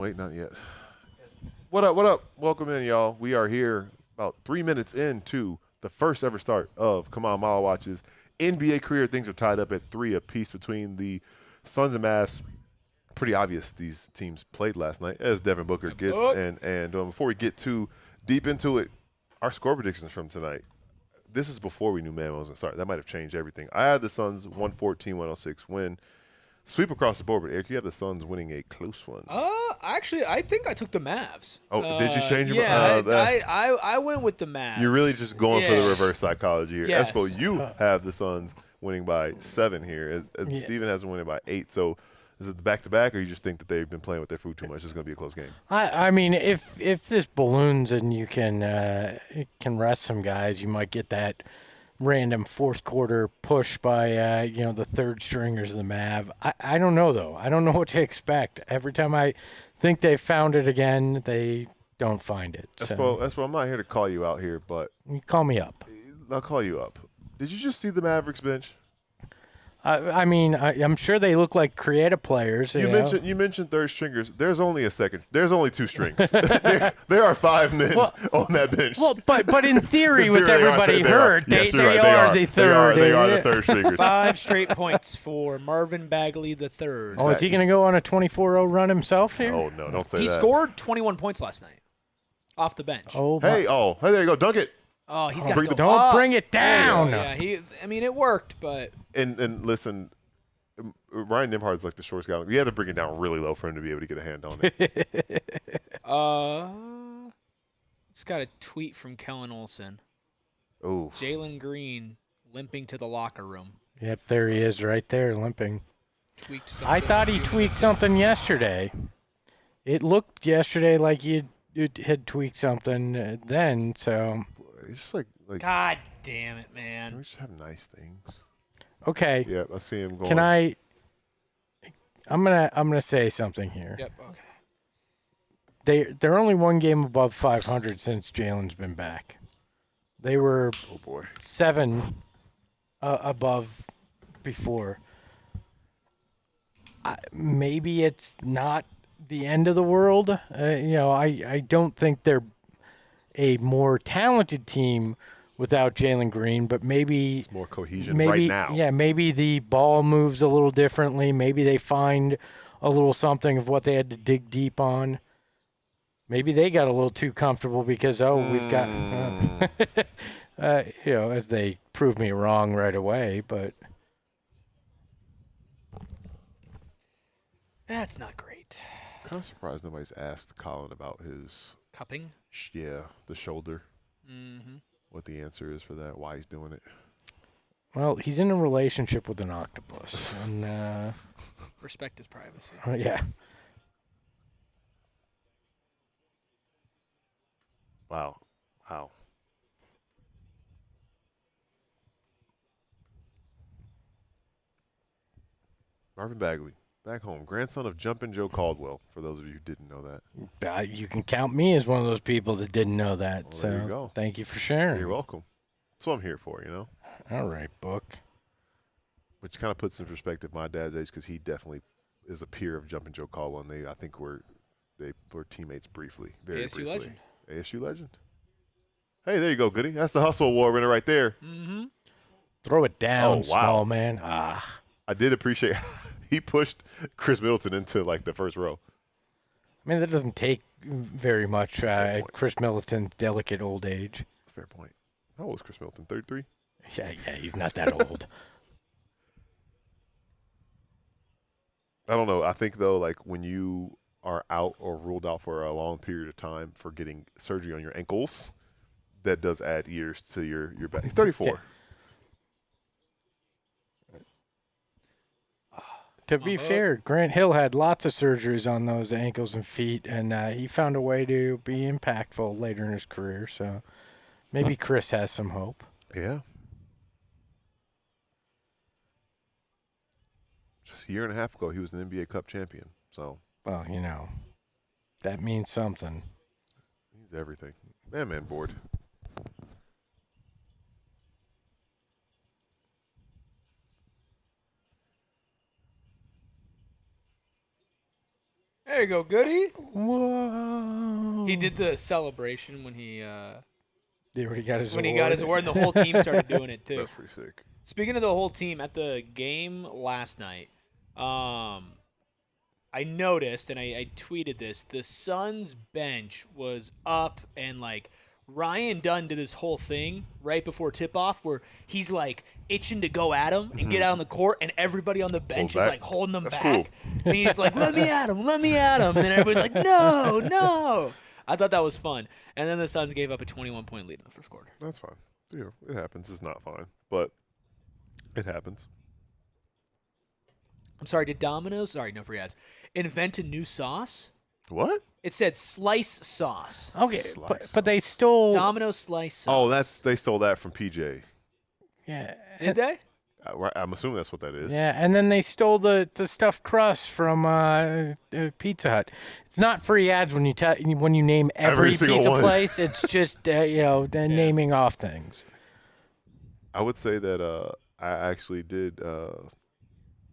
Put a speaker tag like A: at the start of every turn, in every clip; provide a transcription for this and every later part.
A: Wait, not yet. What up, what up? Welcome in, y'all. We are here about 3 minutes into the first ever start of Khaman Maluach's NBA career. Things are tied up at 3 apiece between the Suns and Mavs. Pretty obvious these teams played last night, as Devin Booker gets. And before we get too deep into it, our score predictions from tonight. This is before we knew Man was going to start. That might have changed everything. I had the Suns 114-106 win. Sweep across the board, but Eric, you have the Suns winning a close one.
B: Actually, I think I took the Mavs.
A: Oh, did you change your
B: mind? Yeah, I went with the Mavs.
A: You're really just going for the reverse psychology here.
B: Yes.
A: Espo, you have the Suns winning by 7 here. Steven has them winning by 8. So is it the back-to-back, or you just think that they've been playing with their food too much? It's going to be a close game.
C: I mean, if this balloons and you can rest some guys, you might get that random fourth quarter push by the third stringers of the Mav. I don't know though. I don't know what to expect. Every time I think they've found it again, they don't find it.
A: Espo, I'm not here to call you out here, but
C: you call me up.
A: I'll call you up. Did you just see the Mavericks bench?
C: I mean, I'm sure they look like creative players.
A: You mentioned third stringers. There's only a second. There's only 2 strings. there are 5 men on that bench.
C: Well, but in theory, with everybody hurt, they are the third.
A: They are the third stringers.
B: 5 straight points for Marvin Bagley III.
C: Oh, is he going to go on a 24-0 run himself here?
A: Oh no, don't say that.
B: He scored 21 points last night off the bench.
A: Hey, there you go, dunk it.
B: Oh, he's got to
C: Don't bring it down.
B: Yeah, it worked, but
A: and listen, Ryan Nembhard's like the shortest guy. You have to bring it down really low for him to be able to get a hand on it.
B: Just got a tweet from Kellen Olson.
A: Oh,
B: Jalen Green limping to the locker room.
C: Yep, there he is, right there, limping.
B: Tweaked something.
C: I thought he tweaked something yesterday. It looked yesterday like you had tweaked something then, so.
A: It's just like
B: God damn it, man.
A: Can we just have nice things?
C: Okay.
A: Yeah, I see him going.
C: Can I? I'm gonna say something here.
B: Yep. Okay.
C: They're only 1 game above 500 since Jalen's been back. They were 7 above before. Maybe it's not the end of the world. I don't think they're a more talented team without Jalen Green, but maybe
A: it's more cohesion right now.
C: Yeah, maybe the ball moves a little differently. Maybe they find a little something of what they had to dig deep on. Maybe they got a little too comfortable because we've got as they proved me wrong right away, but
B: That's not great.
A: Kind of surprised nobody's asked Colin about his
B: Cupping?
A: Yeah, the shoulder.
B: Mm-hmm.
A: What the answer is for that, why he's doing it.
C: Well, he's in a relationship with an octopus. And
B: respect his privacy.
C: Yeah.
A: Wow. Marvin Bagley, back home, grandson of Jumpin' Joe Caldwell, for those of you who didn't know that.
C: You can count me as one of those people that didn't know that.
A: Well,
C: so
A: there you go.
C: Thank you for sharing.
A: You're welcome. That's what I'm here for,
C: All right, Book.
A: Which kind of puts in perspective my dad's age, because he definitely is a peer of Jumpin' Joe Caldwell, and I think they were teammates briefly, very
B: ASU
A: briefly.
B: legend.
A: ASU legend. Hey, there you go, Goody. That's the Hustle Award winner right there.
B: Mm-hmm.
C: Throw it down,
A: wow.
C: small man.
A: I did appreciate he pushed Chris Middleton into, like, the first row.
C: I mean, that doesn't take very much at Chris Middleton's delicate old age.
A: That's a fair point. How old is Chris Middleton? 33?
C: Yeah, he's not that old.
A: I don't know. I think, though, like, when you are out or ruled out for a long period of time for getting surgery on your ankles, that does add years to your back. He's 34.
C: To be fair, Grant Hill had lots of surgeries on those ankles and feet, and he found a way to be impactful later in his career. So maybe Chris has some hope.
A: Yeah. Just a year and a half ago, he was an NBA Cup champion. So,
C: well, that means something.
A: Means everything. Man board.
B: There you go, Goody.
C: Whoa.
B: He did the celebration when he
C: already got his
B: when
C: award.
B: he got his award, and the whole team started doing it too.
A: That's pretty sick.
B: Speaking of the whole team, at the game last night, I noticed, and I tweeted this, the Suns bench was up, and like Ryan Dunn did this whole thing right before tip-off where he's like itching to go at him and get out on the court, and everybody on the bench is like holding him back.
A: Cool.
B: And he's like, let me at him, let me at him. And then everybody's like, no, no. I thought that was fun. And then the Suns gave up a 21-point lead in the first quarter.
A: That's fine. Yeah, it happens. It's not fine, but it happens.
B: I'm sorry, did Domino's, sorry, no free ads, invent a new sauce?
A: What?
B: It said slice sauce.
C: Okay,
A: Slice
C: but they stole.
B: Domino's slice sauce.
A: Oh, they stole that from PJ.
C: Yeah.
B: Did they?
A: I'm assuming that's what that is.
C: Yeah, and then they stole the stuffed crust from Pizza Hut. It's not free ads when you name every
A: single
C: pizza
A: one.
C: place. It's just naming off things.
A: I would say that I actually did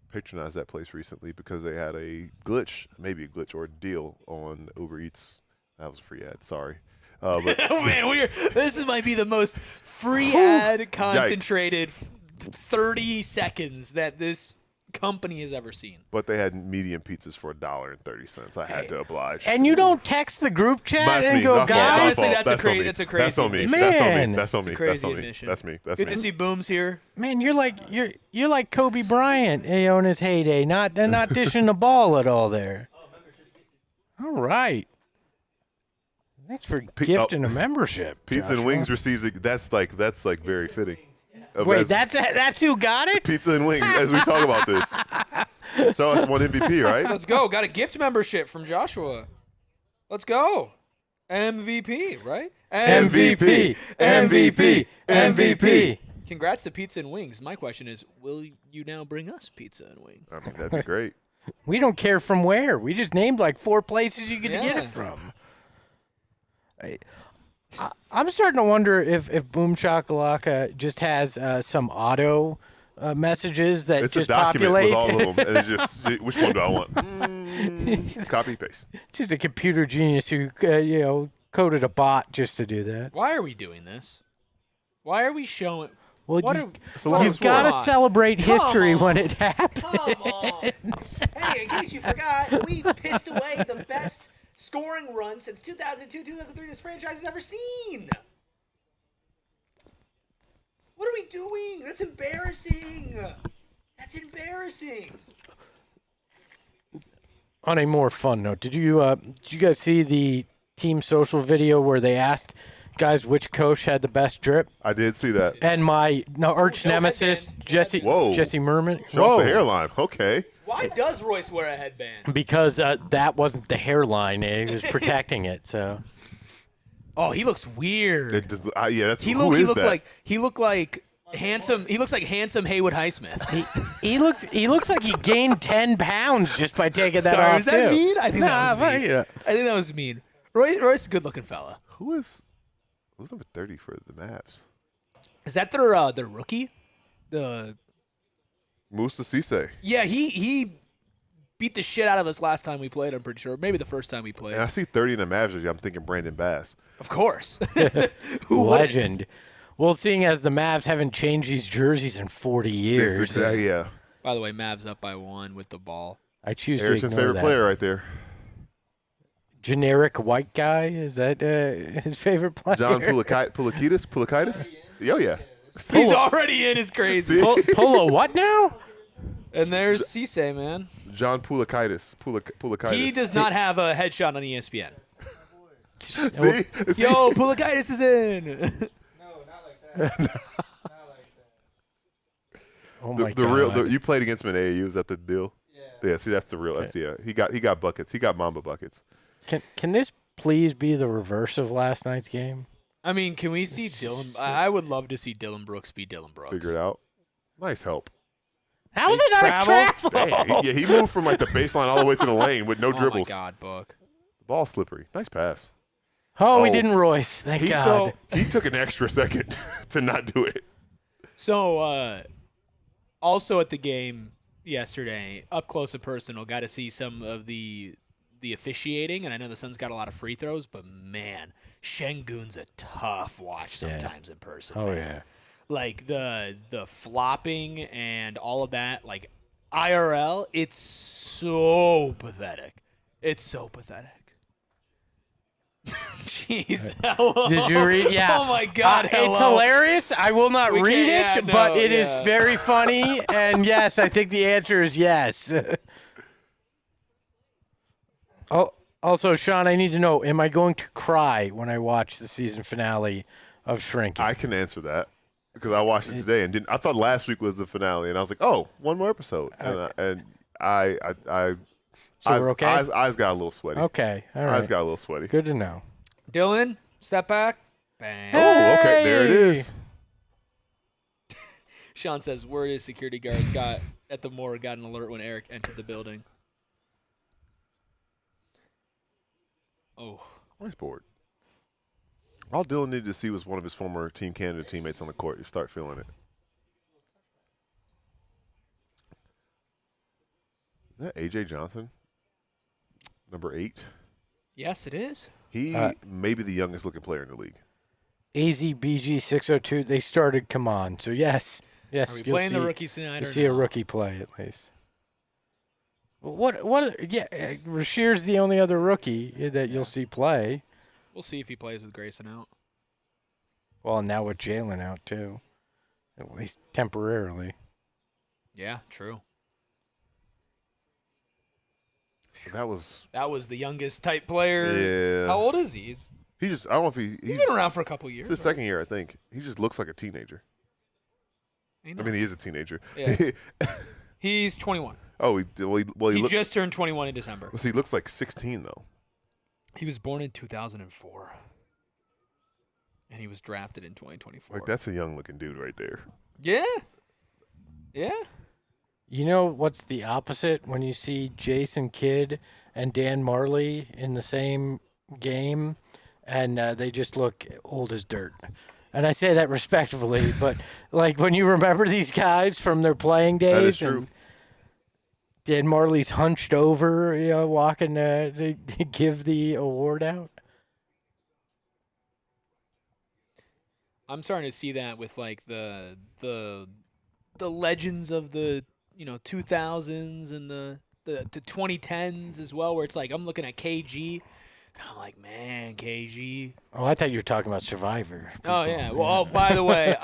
A: patronize that place recently because they had a glitch, maybe a glitch or a deal on Uber Eats. That was a free ad. Sorry. But
B: Oh man, this might be the most free ad concentrated 30 seconds that this company has ever seen.
A: But they had medium pizzas for $1.30. I had to oblige.
C: And you don't text the group chat
A: That's
C: and
A: me.
C: go,
A: Not fault, not
C: guys.
B: Honestly,
A: fault.
B: that's a crazy
A: That's on me.
B: admission.
A: That's on me.
C: Man.
A: That's on me.
B: It's a crazy
A: That's on me.
B: admission.
A: That's me. That's
B: Good
A: me.
B: to see Booms here.
C: Man, you're like Kobe Bryant, in his heyday, not dishing the ball at all there. All right. Thanks for gifting a membership.
A: Pizza and
C: Joshua.
A: Wings receives it. That's like very fitting.
C: Wait, that's who got it?
A: Pizza and Wings as we talk about this. So it's one MVP, right?
B: Let's go. Got a gift membership from Joshua. Let's go. MVP, right?
C: MVP.
B: Congrats to Pizza and Wings. My question is, will you now bring us pizza and wings?
A: I mean, that'd be great.
C: We don't care from where. We just named like 4 places you could get
B: Yeah.
C: it from. I'm starting to wonder if Boom Shakalaka just has some auto messages that
A: It's
C: just
A: a document
C: populate.
A: with all of them. And it's just, which one do I want? Copy, paste.
C: Just a computer genius who coded a bot just to do that.
B: Why are we doing this? Why are we showing?
C: Well,
B: What
C: you've got to celebrate history
B: on.
C: when it happens.
B: Come on. Hey, in case you forgot, we pissed away the best scoring run since 2002, 2003 this franchise has ever seen. What are we doing? That's embarrassing. That's embarrassing.
C: On a more fun note, did you guys see the team social video where they asked guys which coach had the best drip?
A: I did see that.
C: And my arch
B: No
C: nemesis,
B: headband.
C: Jesse Merman.
A: Show off the hairline. Okay.
B: Why does Royce wear a headband?
C: Because that wasn't the hairline. It was protecting it. So
B: Oh, he looks weird.
A: It does, yeah, that's
B: He
A: who is
B: looked
A: that?
B: like handsome. He looks like handsome Haywood Highsmith.
C: he looks like he gained 10 pounds just by taking that
B: Sorry,
C: off
B: was that
C: too.
B: mean? I think that was mean.
C: Yeah.
B: I think that was mean. Royce is a good-looking fella.
A: Who's number 30 for the Mavs?
B: Is that their rookie?
A: Musa Cisse.
B: Yeah, he beat the shit out of us last time we played. I'm pretty sure. Maybe the first time we played.
A: And I see 30 in the Mavs jersey. I'm thinking Brandon Bass.
B: Of course. Who wouldn't?
C: Legend. Well, seeing as the Mavs haven't changed these jerseys in 40 years,
A: Exactly, yeah.
B: By the way, Mavs up by 1 with the ball.
C: I choose
A: Harrison's
C: to ignore
A: favorite
C: that.
A: player right there.
C: Generic white guy, is that his favorite player?
A: John Pulakaitis? Oh, yeah.
B: He's already in. Is crazy.
A: See?
C: Polo what now?
B: And there's Cisse, man.
A: John Pulakaitis. Pulakaitis.
B: He does not have a headshot on ESPN.
A: See? See?
B: Yo, Pulakaitis is in.
D: No, not like that. Not like that.
C: Oh my
A: The
C: god!
A: real. You played against him in AAU. Is that the deal?
D: Yeah.
A: Yeah. See, that's the real. That's He got buckets. He got Mamba buckets.
C: Can this please be the reverse of last night's game?
B: I mean, can we see Dillon? I would love to see Dillon Brooks be Dillon Brooks.
A: Figure it out. Nice help.
C: How is it not a travel?
A: Dang, he moved from like the baseline all the way to the lane with no dribbles.
B: Oh my God, Book.
A: The ball's slippery. Nice pass.
C: Oh, we
A: Oh.
C: didn't Royce. Thank God.
A: He took an extra second to not do it.
B: So, also at the game yesterday, up close and personal, got to see some of the the officiating, and I know the Suns got a lot of free throws, but man, Şengün's a tough watch sometimes in person.
C: Oh,
B: man.
C: yeah.
B: Like the flopping and all of that, like IRL, it's so pathetic. It's so pathetic. Jeez.
C: Did you read? Yeah.
B: Oh my God.
C: It's
B: hello.
C: hilarious. I will not
B: We
C: read it,
B: can't- yeah,
C: but
B: no,
C: it is
B: yeah.
C: very funny. And yes, I think the answer is yes. Oh, also, Sean, I need to know: am I going to cry when I watch the season finale of Shrinking?
A: I can answer that because I watched it today and didn't. I thought last week was the finale, and I was like, "Oh, one more episode," and
C: So we're okay?
A: eyes got a little sweaty.
C: Okay, all right.
A: Eyes got a little sweaty.
C: Good to know.
B: Dylan, step back. Bang.
A: Oh, okay, there it
C: Hey!
A: is.
B: Sean says, word is security guards got at the morgue got an alert when Eric entered the building. Oh.
A: Nice board. All Dillon needed to see was one of his former Team Canada teammates on the court. You start feeling it. Is that A.J. Johnson? Number 8?
B: Yes, it is.
A: He may be the youngest looking player in the league.
C: AZBG 602. They started. Come on. So yes,
B: Are we
C: you'll
B: playing the
C: see-
B: rookies tonight?
C: You
B: or
C: see a
B: no?
C: rookie play at least. What? Yeah, Rashir's the only other rookie that you'll see play.
B: We'll see if he plays with Grayson out.
C: Well, now with Jalen out too, at least temporarily.
B: Yeah, true.
A: That was
B: the youngest type player.
A: yeah.
B: How old is he? He's
A: He just I don't know if
B: been around for a couple years.
A: It's his second year, I think. He just looks like a teenager.
B: right?
A: I mean, he is a teenager.
B: Yeah. He's 21.
A: Oh, he
B: He just turned 21 in December.
A: he looks like 16 though.
B: He was born in 2004. And he was drafted in 2024.
A: Like that's a young looking dude right there.
B: Yeah. Yeah.
C: You know what's the opposite when you see Jason Kidd and Dan Marley in the same game, and they just look old as dirt. And I say that respectfully, but like when you remember these guys from their playing days,
A: That is true.
C: and Dan Marley's hunched over, walking to give the award out.
B: I'm starting to see that with like the legends of the 2000s and the 2010s as well, where it's like I'm looking at KG and I'm like, man, KG.
C: Oh, I thought you were talking about Survivor.
B: Oh yeah. Well, by the way,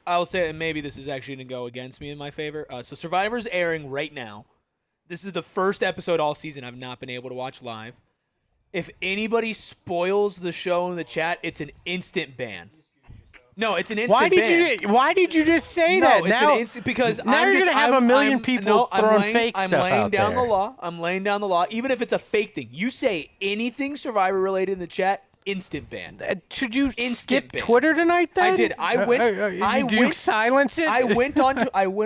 B: I'll say, and maybe this is actually going to go against me in my favor. So Survivor's airing right now. This is the first episode all season I've not been able to watch live. If anybody spoils the show in the chat, it's an instant ban. No, it's an instant ban.
C: Why did you just say
B: No,
C: that?
B: it's
C: now,
B: an instant because
C: now you're gonna have a million people throwing fake
B: I'm
C: stuff
B: laying
C: out
B: down
C: there.
B: the law. I'm laying down the law. Even if it's a fake thing, you say anything Survivor related in the chat, instant ban.
C: Should you
B: Instant
C: skip
B: ban.
C: Twitter tonight? Then
B: I did.
C: Do you silence it?
B: I went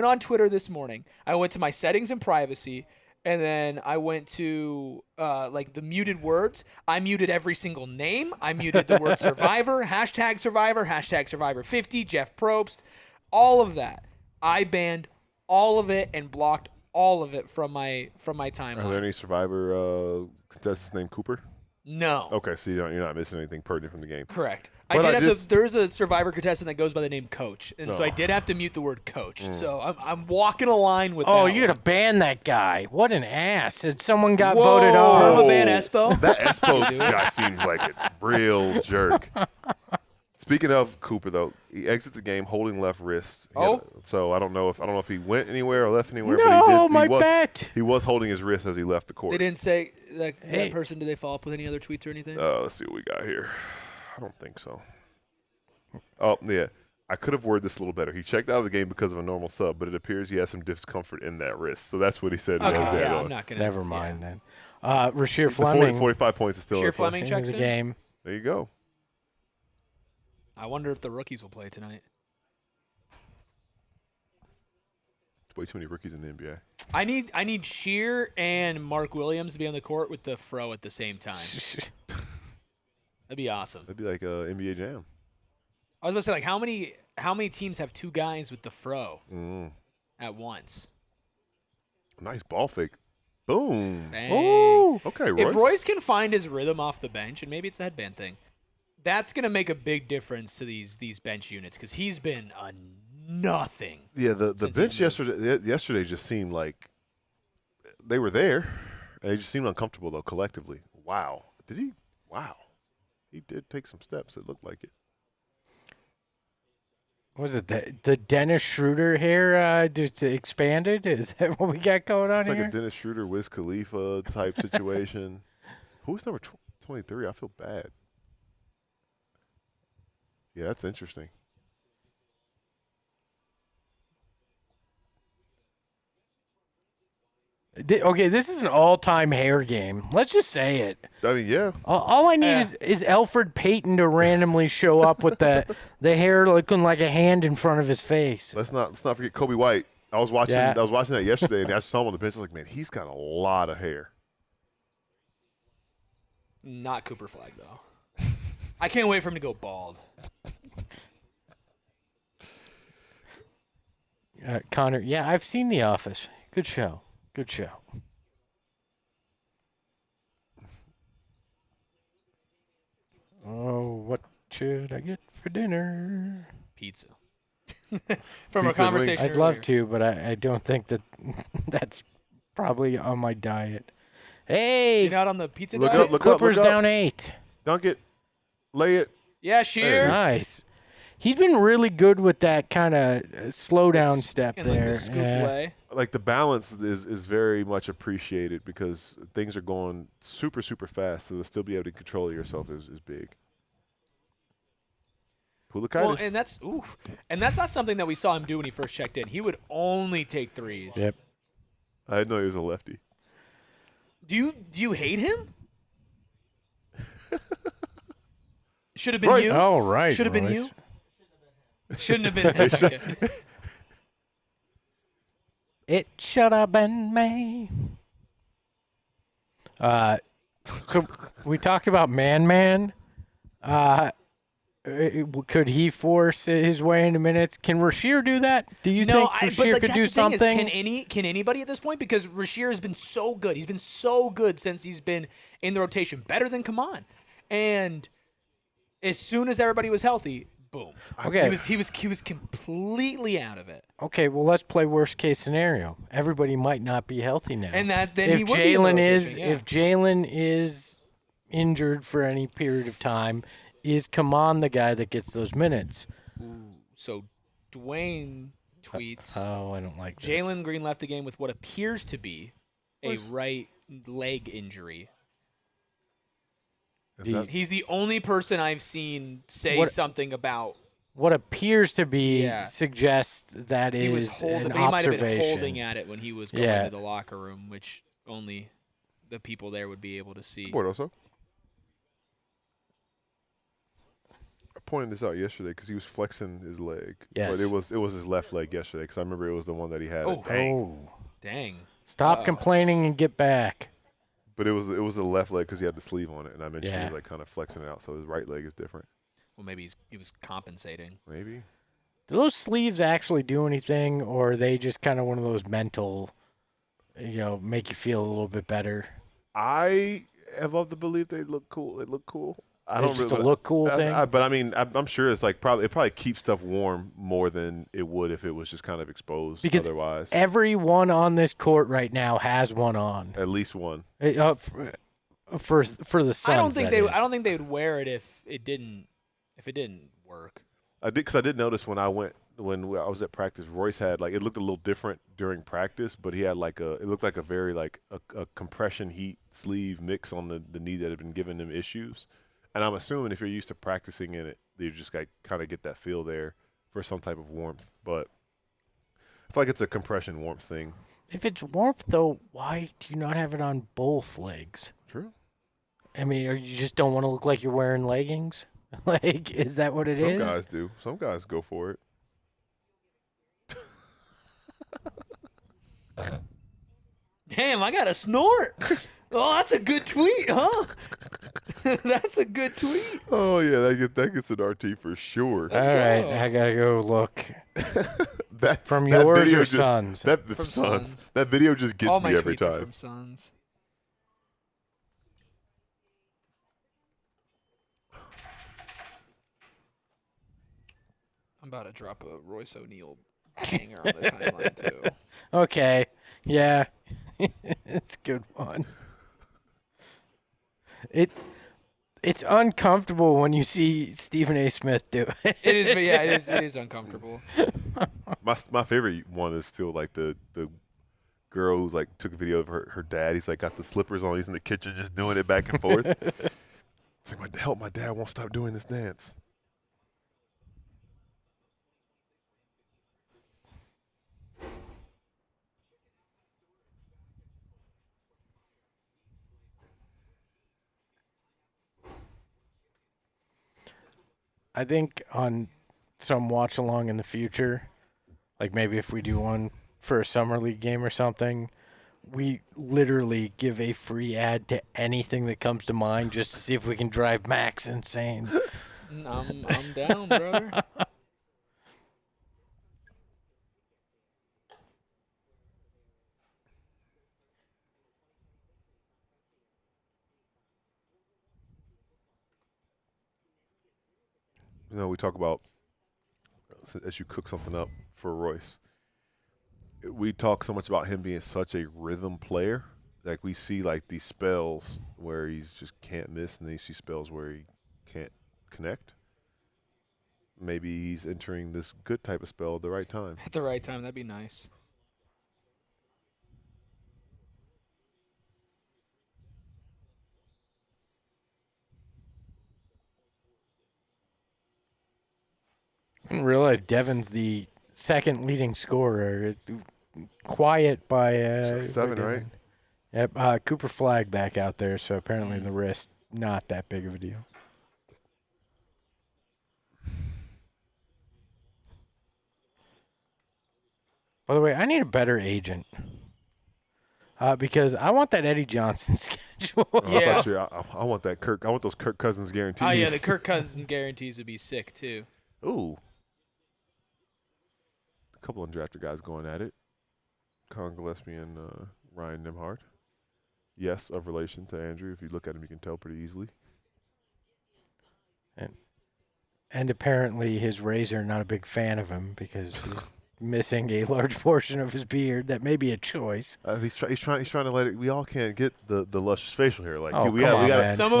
B: on Twitter this morning. I went to my settings and privacy, and then I went to like the muted words. I muted every single name. I muted the word Survivor, hashtag Survivor 50, Jeff Probst, all of that. I banned all of it and blocked all of it from my timeline.
A: Are there any Survivor contestants named Cooper?
B: No.
A: Okay, so you're not missing anything pertinent from the game.
B: Correct.
A: But
B: There's a Survivor contestant that goes by the name Coach, and so I did have to mute the word Coach. So I'm walking a line with.
C: Oh,
B: that
C: you're
B: one.
C: gonna ban that guy? What an ass! And someone got
B: Whoa.
C: voted off.
B: Permaban Espo.
A: That Espo guy seems like a real jerk. Speaking of Cooper, though, he exits the game holding left wrist. So I don't know if he went anywhere or left anywhere.
C: No,
A: but
C: my bet.
A: He was holding his wrist as he left the court.
B: They didn't say that
C: Hey.
B: person. Did they follow up with any other tweets or anything?
A: Let's see what we got here. I don't think so. Oh, yeah. I could have worded this a little better. He checked out of the game because of a normal sub, but it appears he has some discomfort in that wrist. So that's what he said.
B: Okay,
A: was
B: yeah, I'm not gonna.
C: Never mind then. Rasheer
A: The
C: Fleming
A: 45 points is still
B: Rasheer
A: in for him.
B: Fleming
C: into
B: checks
C: the
B: in.
C: game.
A: There you go.
B: I wonder if the rookies will play tonight.
A: Way too many rookies in the NBA.
B: I need Sheer and Mark Williams to be on the court with the Fro at the same time. That'd be awesome.
A: That'd be like a NBA Jam.
B: I was about to say, like, how many teams have two guys with the Fro
A: Mm.
B: at once?
A: Nice ball fake. Boom.
B: Bang.
C: Ooh.
A: Okay, Royce.
B: If Royce can find his rhythm off the bench, and maybe it's the headband thing, that's going to make a big difference to these bench units because he's been a nothing.
A: Yeah, the
B: since
A: bench
B: he's moved.
A: yesterday just seemed like they were there. They just seemed uncomfortable, though, collectively. Wow. Did he? Wow. He did take some steps. It looked like it.
C: Was it the Dennis Schroeder hair just expanded? Is that what we got going on
A: It's like
C: here?
A: a Dennis Schroeder, Wiz Khalifa type situation. Who's number 23? I feel bad. Yeah, that's interesting.
C: Okay, this is an all-time hair game. Let's just say it.
A: I mean, yeah.
C: All I need is Alfred Payton to randomly show up with the hair looking like a hand in front of his face.
A: Let's not forget Kobe White. I was watching
C: Yeah.
A: that yesterday, and I saw him on the bench. I was like, man, he's got a lot of hair.
B: Not Cooper Flagg, though. I can't wait for him to go bald.
C: Connor, yeah, I've seen The Office. Good show. Good show. Oh, what should I get for dinner?
B: Pizza. From our
A: Pizza and wings.
B: conversation
C: I'd love
B: earlier.
C: to, but I don't think that's probably on my diet. Hey,
B: You're not on the pizza
A: Look
B: diet?
A: up, look
C: Clippers
A: up.
C: down 8.
A: Dunk it. Lay it.
B: Yeah, Shear.
C: Nice. He's been really good with that kind of slow down step
B: In like
C: there.
B: the scoop
C: Yeah.
B: way.
A: Like the balance is very much appreciated because things are going super, super fast. So to still be able to control yourself is big. Pulakaitis.
B: Well, and that's not something that we saw him do when he first checked in. He would only take threes.
C: Yep.
A: I didn't know he was a lefty.
B: Do you hate him? Should have been
A: Royce.
B: you.
C: Oh, right.
B: Should have been you.
C: Royce.
B: Shouldn't have been. Okay.
C: It should have been me. So we talked about Man. Could he force his way into minutes? Can Rasheer do that? Do you think Rasheer could do something?
B: Can anybody at this point? Because Rasheer has been so good. He's been so good since he's been in the rotation, better than Khaman. And as soon as everybody was healthy, boom.
C: Okay.
B: He was completely out of it.
C: Okay, well, let's play worst case scenario. Everybody might not be healthy now.
B: And then
C: if
B: he would be in the
C: Jalen
B: rotation, yeah.
C: if Jalen is injured for any period of time, is Khaman the guy that gets those minutes?
B: So Dwayne tweets,
C: Oh, I don't like this.
B: Jalen Green left the game with what appears to be a right leg injury.
A: Is that-
B: He's the only person I've seen say
C: What-
B: something about
C: What appears to be
B: Yeah.
C: suggests that
B: he was
C: is
B: holding.
C: an
B: But he might have been
C: observation.
B: holding at it when he was going
C: Yeah.
B: to the locker room, which only the people there would be able to see.
A: Bordoso. I pointed this out yesterday because he was flexing his leg.
C: Yes.
A: But it was his left leg yesterday because I remember it was the one that he had.
B: Oh.
C: Oh,
B: Dang.
C: stop complaining and get back.
A: But it was the left leg because he had the sleeve on it, and I mentioned he
C: Yeah.
A: was like kind of flexing it out, so his right leg is different.
B: Well, maybe he was compensating.
A: Maybe.
C: Do those sleeves actually do anything, or are they just kind of one of those mental, make you feel a little bit better?
A: I am of the belief they look cool. They look cool. I don't
C: It's just
A: really,
C: a look cool thing?
A: but I mean, I'm sure it's like it probably keeps stuff warm more than it would if it was just kind of exposed
C: Because
A: otherwise.
C: everyone on this court right now has one on.
A: At least one.
C: For the Suns.
B: I don't think
C: that is.
B: I don't think they would wear it if it didn't work.
A: I did because I did notice when I was at practice, Royce had like it looked a little different during practice, but he had it looked like a very like a compression heat sleeve mix on the knee that had been giving him issues. And I'm assuming if you're used to practicing in it, you just kind of get that feel there for some type of warmth. But I feel like it's a compression warmth thing.
C: If it's warmth, though, why do you not have it on both legs?
A: True.
C: I mean, or you just don't want to look like you're wearing leggings? Like, is that what it is?
A: Some guys do. Some guys go for it.
B: Damn, I got a snort. Oh, that's a good tweet, huh? That's a good tweet.
A: Oh yeah, that gets an RT for sure.
B: Let's
C: All right,
B: go.
C: I gotta go look
A: that
C: from
A: that
C: yours
A: video
C: or
A: just,
C: Suns.
A: That
B: From
A: Suns.
B: Suns.
A: That video just gets
B: All my
A: me every
B: tweets are
A: time.
B: from Suns. I'm about to drop a Royce O'Neal hanger on the timeline too.
C: Okay, yeah, it's a good one. It's uncomfortable when you see Stephen A. Smith do it.
B: It is, yeah, it is uncomfortable.
A: My favorite one is still like the girl who's like took a video of her dad. He's like got the slippers on. He's in the kitchen just doing it back and forth. It's like, help, my dad won't stop doing this dance.
C: I think on some watch along in the future, like maybe if we do one for a summer league game or something, we literally give a free ad to anything that comes to mind just to see if we can drive Max insane.
B: I'm down, brother.
A: You know, we talk about as you cook something up for Royce. We talk so much about him being such a rhythm player. Like we see like these spells where he's just can't miss, and then you see spells where he can't connect. Maybe he's entering this good type of spell at the right time.
B: At the right time, that'd be nice.
C: I didn't realize Devin's the second leading scorer. Quiet by
A: 7, right?
C: Yep. Cooper Flagg back out there, so apparently the wrist not that big of a deal. By the way, I need a better agent because I want that Eddie Johnson schedule.
A: Oh,
B: Yeah.
A: I want that Kirk. I want those Kirk Cousins guarantees.
B: Oh yeah, the Kirk Cousins guarantees would be sick too.
A: Ooh. A couple undrafted guys going at it. Colin Gillespie and Ryan Nimhard. Yes, of relation to Andrew. If you look at him, you can tell pretty easily.
C: And apparently his razor not a big fan of him because he's missing a large portion of his beard. That may be a choice.
A: He's trying to let it. We all can't get the luscious facial hair. Like
C: Oh,
A: we
C: come on,
A: gotta.
C: man.
B: Some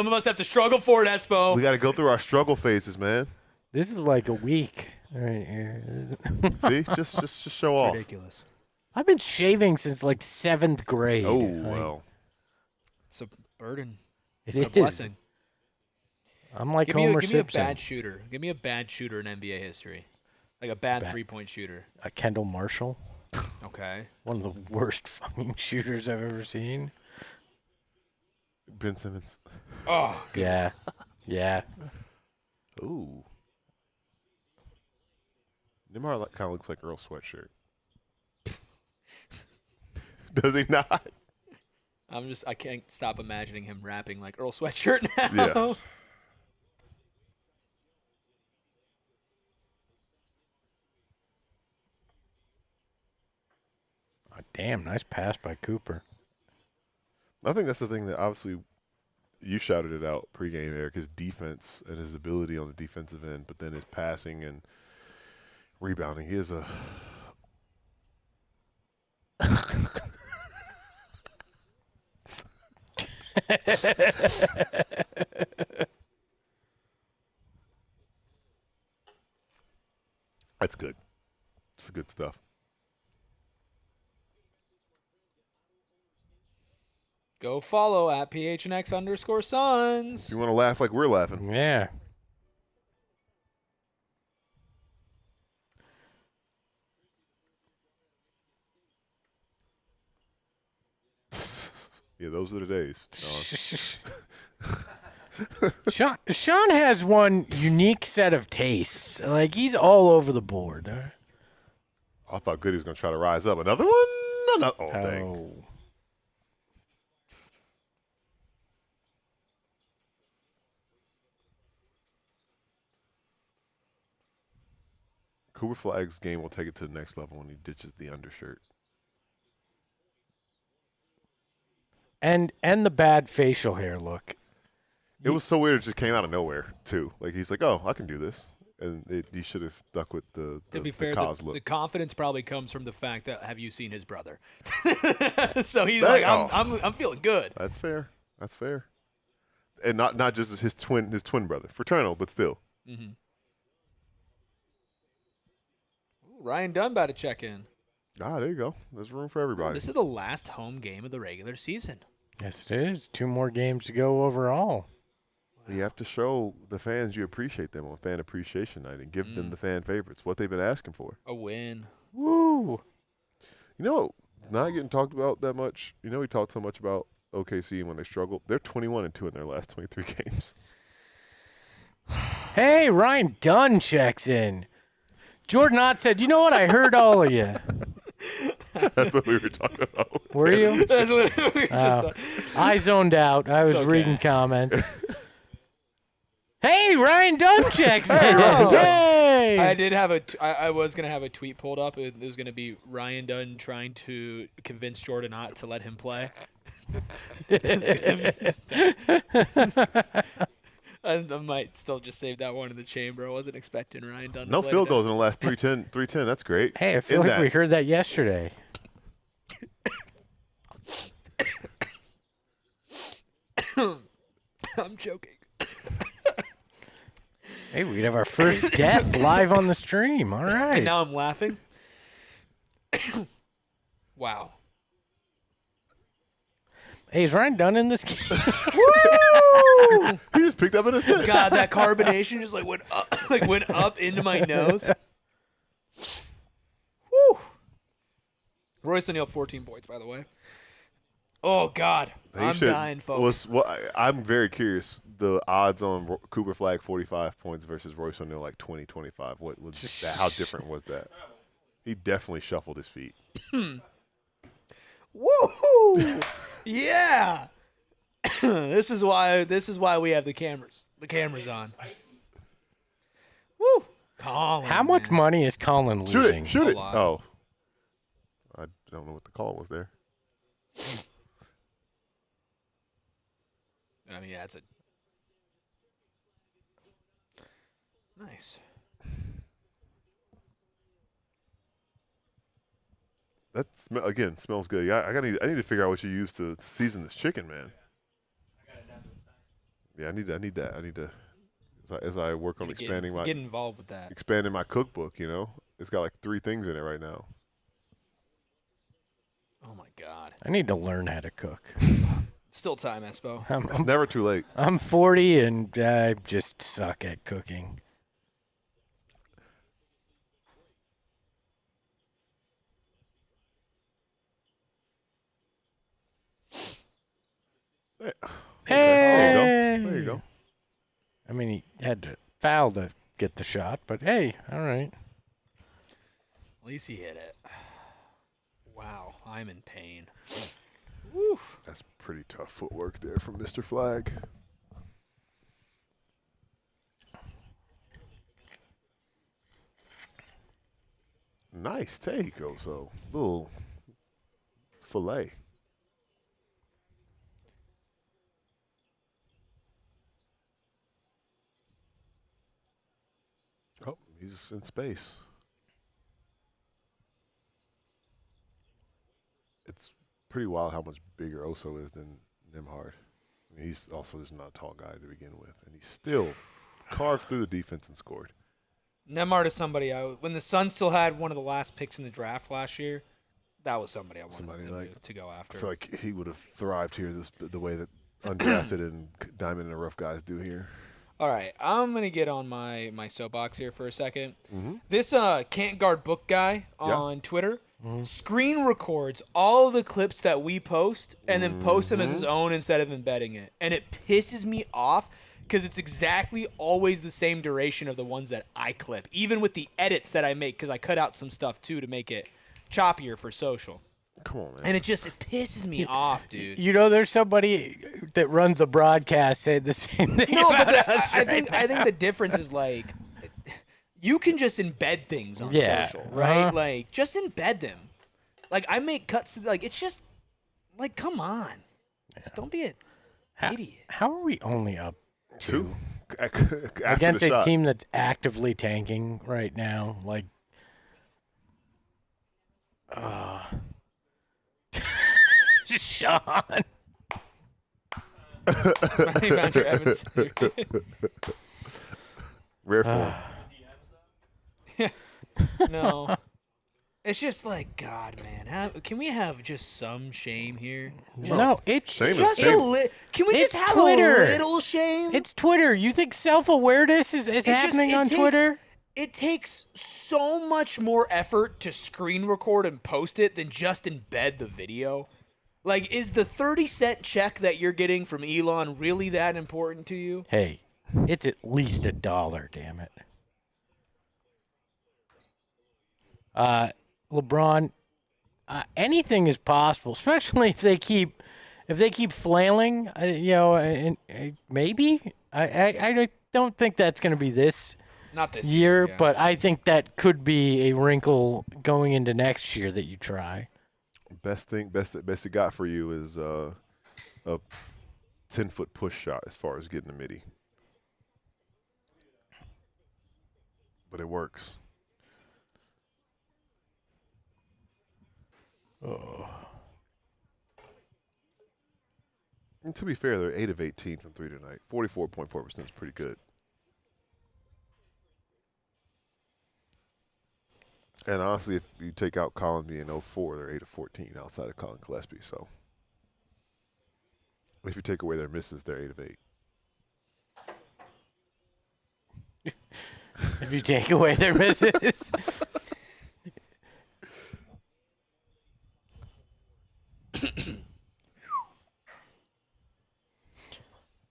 B: of us have to struggle for it, Espo.
A: We got to go through our struggle phases, man.
C: This is like a week right here.
A: See, just show off.
B: Ridiculous.
C: I've been shaving since like 7th grade.
A: Oh
C: Like,
A: well.
B: It's a burden.
C: it
B: A
C: is.
B: blessing.
C: I'm like
B: Give me
C: Homer
B: a
C: Simpson.
B: bad shooter. Give me a bad shooter in NBA history. Like a bad 3-point shooter.
C: A Kendall Marshall,
B: Okay.
C: one of the worst fucking shooters I've ever seen.
A: Ben Simmons.
B: Oh,
C: Yeah, yeah.
A: Ooh. Nimhard kind of looks like Earl Sweatshirt. Does he not?
B: I can't stop imagining him rapping like Earl Sweatshirt now.
A: Yeah.
C: Oh, damn, nice pass by Cooper.
A: I think that's the thing that obviously you shouted it out pregame, Eric, his defense and his ability on the defensive end, but then his passing and rebounding. He is a That's good. It's good stuff.
B: Go follow at PHNX_Suns.
A: You want to laugh like we're laughing.
C: Yeah.
A: Yeah, those are the days.
C: Sean has one unique set of tastes. Like, he's all over the board.
A: I thought Goody was going to try to rise up. Another one? Oh, dang.
C: Oh.
A: Cooper Flagg's game will take it to the next level when he ditches the undershirt.
C: And the bad facial hair look.
A: It was so weird. It just came out of nowhere, too. Like, he's like, oh, I can do this. And he should have stuck with the
B: To be fair,
A: Kaz look.
B: the confidence probably comes from the fact that have you seen his brother? So he's like, I'm feeling good.
A: That's fair. That's fair. And not just his twin brother. Fraternal, but still.
B: Mm-hmm. Ryan Dunn about to check in.
A: Ah, there you go. There's room for everybody.
B: This is the last home game of the regular season.
C: Yes, it is. 2 more games to go overall.
A: You have to show the fans you appreciate them on Fan Appreciation Night and give them the fan favorites, what they've been asking for.
B: A win.
C: Woo!
A: You know, not getting talked about that much. You know, we talked so much about OKC when they struggled. They're 21-2 in their last 23 games.
C: Hey, Ryan Dunn checks in. Jordan Ott said, you know what? I heard all of you.
A: That's what we were talking about.
C: Were you?
B: That's what we were just
C: I zoned out. I was
B: okay.
C: reading comments. Hey, Ryan Dunn checks in.
A: Ryan Dunn.
C: Hey.
B: I did have I was going to have a tweet pulled up. It was going to be Ryan Dunn trying to convince Jordan Ott to let him play. I might still just save that one in the chamber. I wasn't expecting Ryan Dunn.
A: No
B: to play
A: field
B: today.
A: goals in the last 310. That's great.
C: Hey, I feel like we heard that yesterday.
B: I'm joking.
C: Hey, we'd have our first death live on the stream. All right.
B: And now I'm laughing. Wow.
C: Hey, is Ryan Dunn in this game?
B: Woo!
A: He just picked up an assist.
B: God, that carbonation just went up into my nose. Woo! Royce O'Neal 14 points, by the way. Oh God, I'm dying, folks.
A: I'm very curious. The odds on Cooper Flagg 45 points versus Royce O'Neal like 20, 25. What was that? How different was that? He definitely shuffled his feet.
B: Woo! Yeah. This is why we have the cameras. The cameras on. Woo! Colin,
C: How much money is Colin losing?
A: Shoot
B: A
A: it.
B: lot.
A: Oh. I don't know what the call was there.
B: I mean, yeah, it's a nice.
A: That again smells good. Yeah, I need to figure out what you use to season this chicken, man. Yeah, I need that. I need to as I work on expanding
B: get involved with that.
A: expanding my cookbook. You know, it's got like 3 things in it right now.
B: Oh my God.
C: I need to learn how to cook.
B: Still time, Espo.
A: It's never too late.
C: I'm 40 and I just suck at cooking. Hey.
A: There you go.
C: I mean, he had to foul to get the shot, but hey, all right.
B: At least he hit it. Wow, I'm in pain. Woo.
A: That's pretty tough footwork there from Mr. Flagg. Nice take, Oso. Little fillet. Oh, he's in space. It's pretty wild how much bigger Oso is than Nembhard. I mean, he's also just not a tall guy to begin with, and he still carved through the defense and scored.
B: Nembhard is somebody when the Suns still had one of the last picks in the draft last year, that was somebody I wanted to go after.
A: I feel like he would have thrived here the way that undrafted and diamond in the rough guys do here.
B: All right, I'm going to get on my soapbox here for a second.
A: Mm-hmm.
B: This can't guard book guy on Twitter screen records all of the clips that we post and then posts them as his own instead of embedding it. And it pisses me off because it's exactly always the same duration of the ones that I clip, even with the edits that I make because I cut out some stuff too to make it choppier for social.
A: Come on, man.
B: And it pisses me off, dude.
C: You know, there's somebody that runs a broadcast saying the same thing
B: No,
C: about
B: but
C: us
B: I think the difference is like you can just embed things on
C: Yeah.
B: social, right?
C: Uh-huh.
B: Like, just embed them. Like, I make cuts. Like, it's just, like, come on. Just don't be an idiot.
C: How are we only up
A: 2
C: against
A: the
C: a
A: shot.
C: team that's actively tanking right now? Like, Sean.
B: Funny banter, Evans.
A: Rare form.
B: No. It's just like, God, man. Can we have just some shame here?
C: No, it's
A: Shame is
B: Just
A: shame.
B: can we
C: It's
B: just have
C: Twitter.
B: a little shame?
C: It's Twitter. You think self-awareness is happening on Twitter?
B: It takes so much more effort to screen record and post it than just embed the video. Like, is the 30-cent check that you're getting from Elon really that important to you?
C: Hey, it's at least $1, damn it. LeBron, anything is possible, especially if they keep flailing. Maybe I don't think that's going to be this
B: Not this
C: year,
B: yeah.
C: but I think that could be a wrinkle going into next year that you try.
A: Best it got for you is a 10-foot push shot as far as getting a midi. But it works. And to be fair, they're 8 of 18 from 3 tonight. 44.4% is pretty good. And honestly, if you take out Colin being 0-4, they're 8 of 14 outside of Colin Gillespie. So if you take away their misses, they're 8 of 8.
C: If you take away their misses.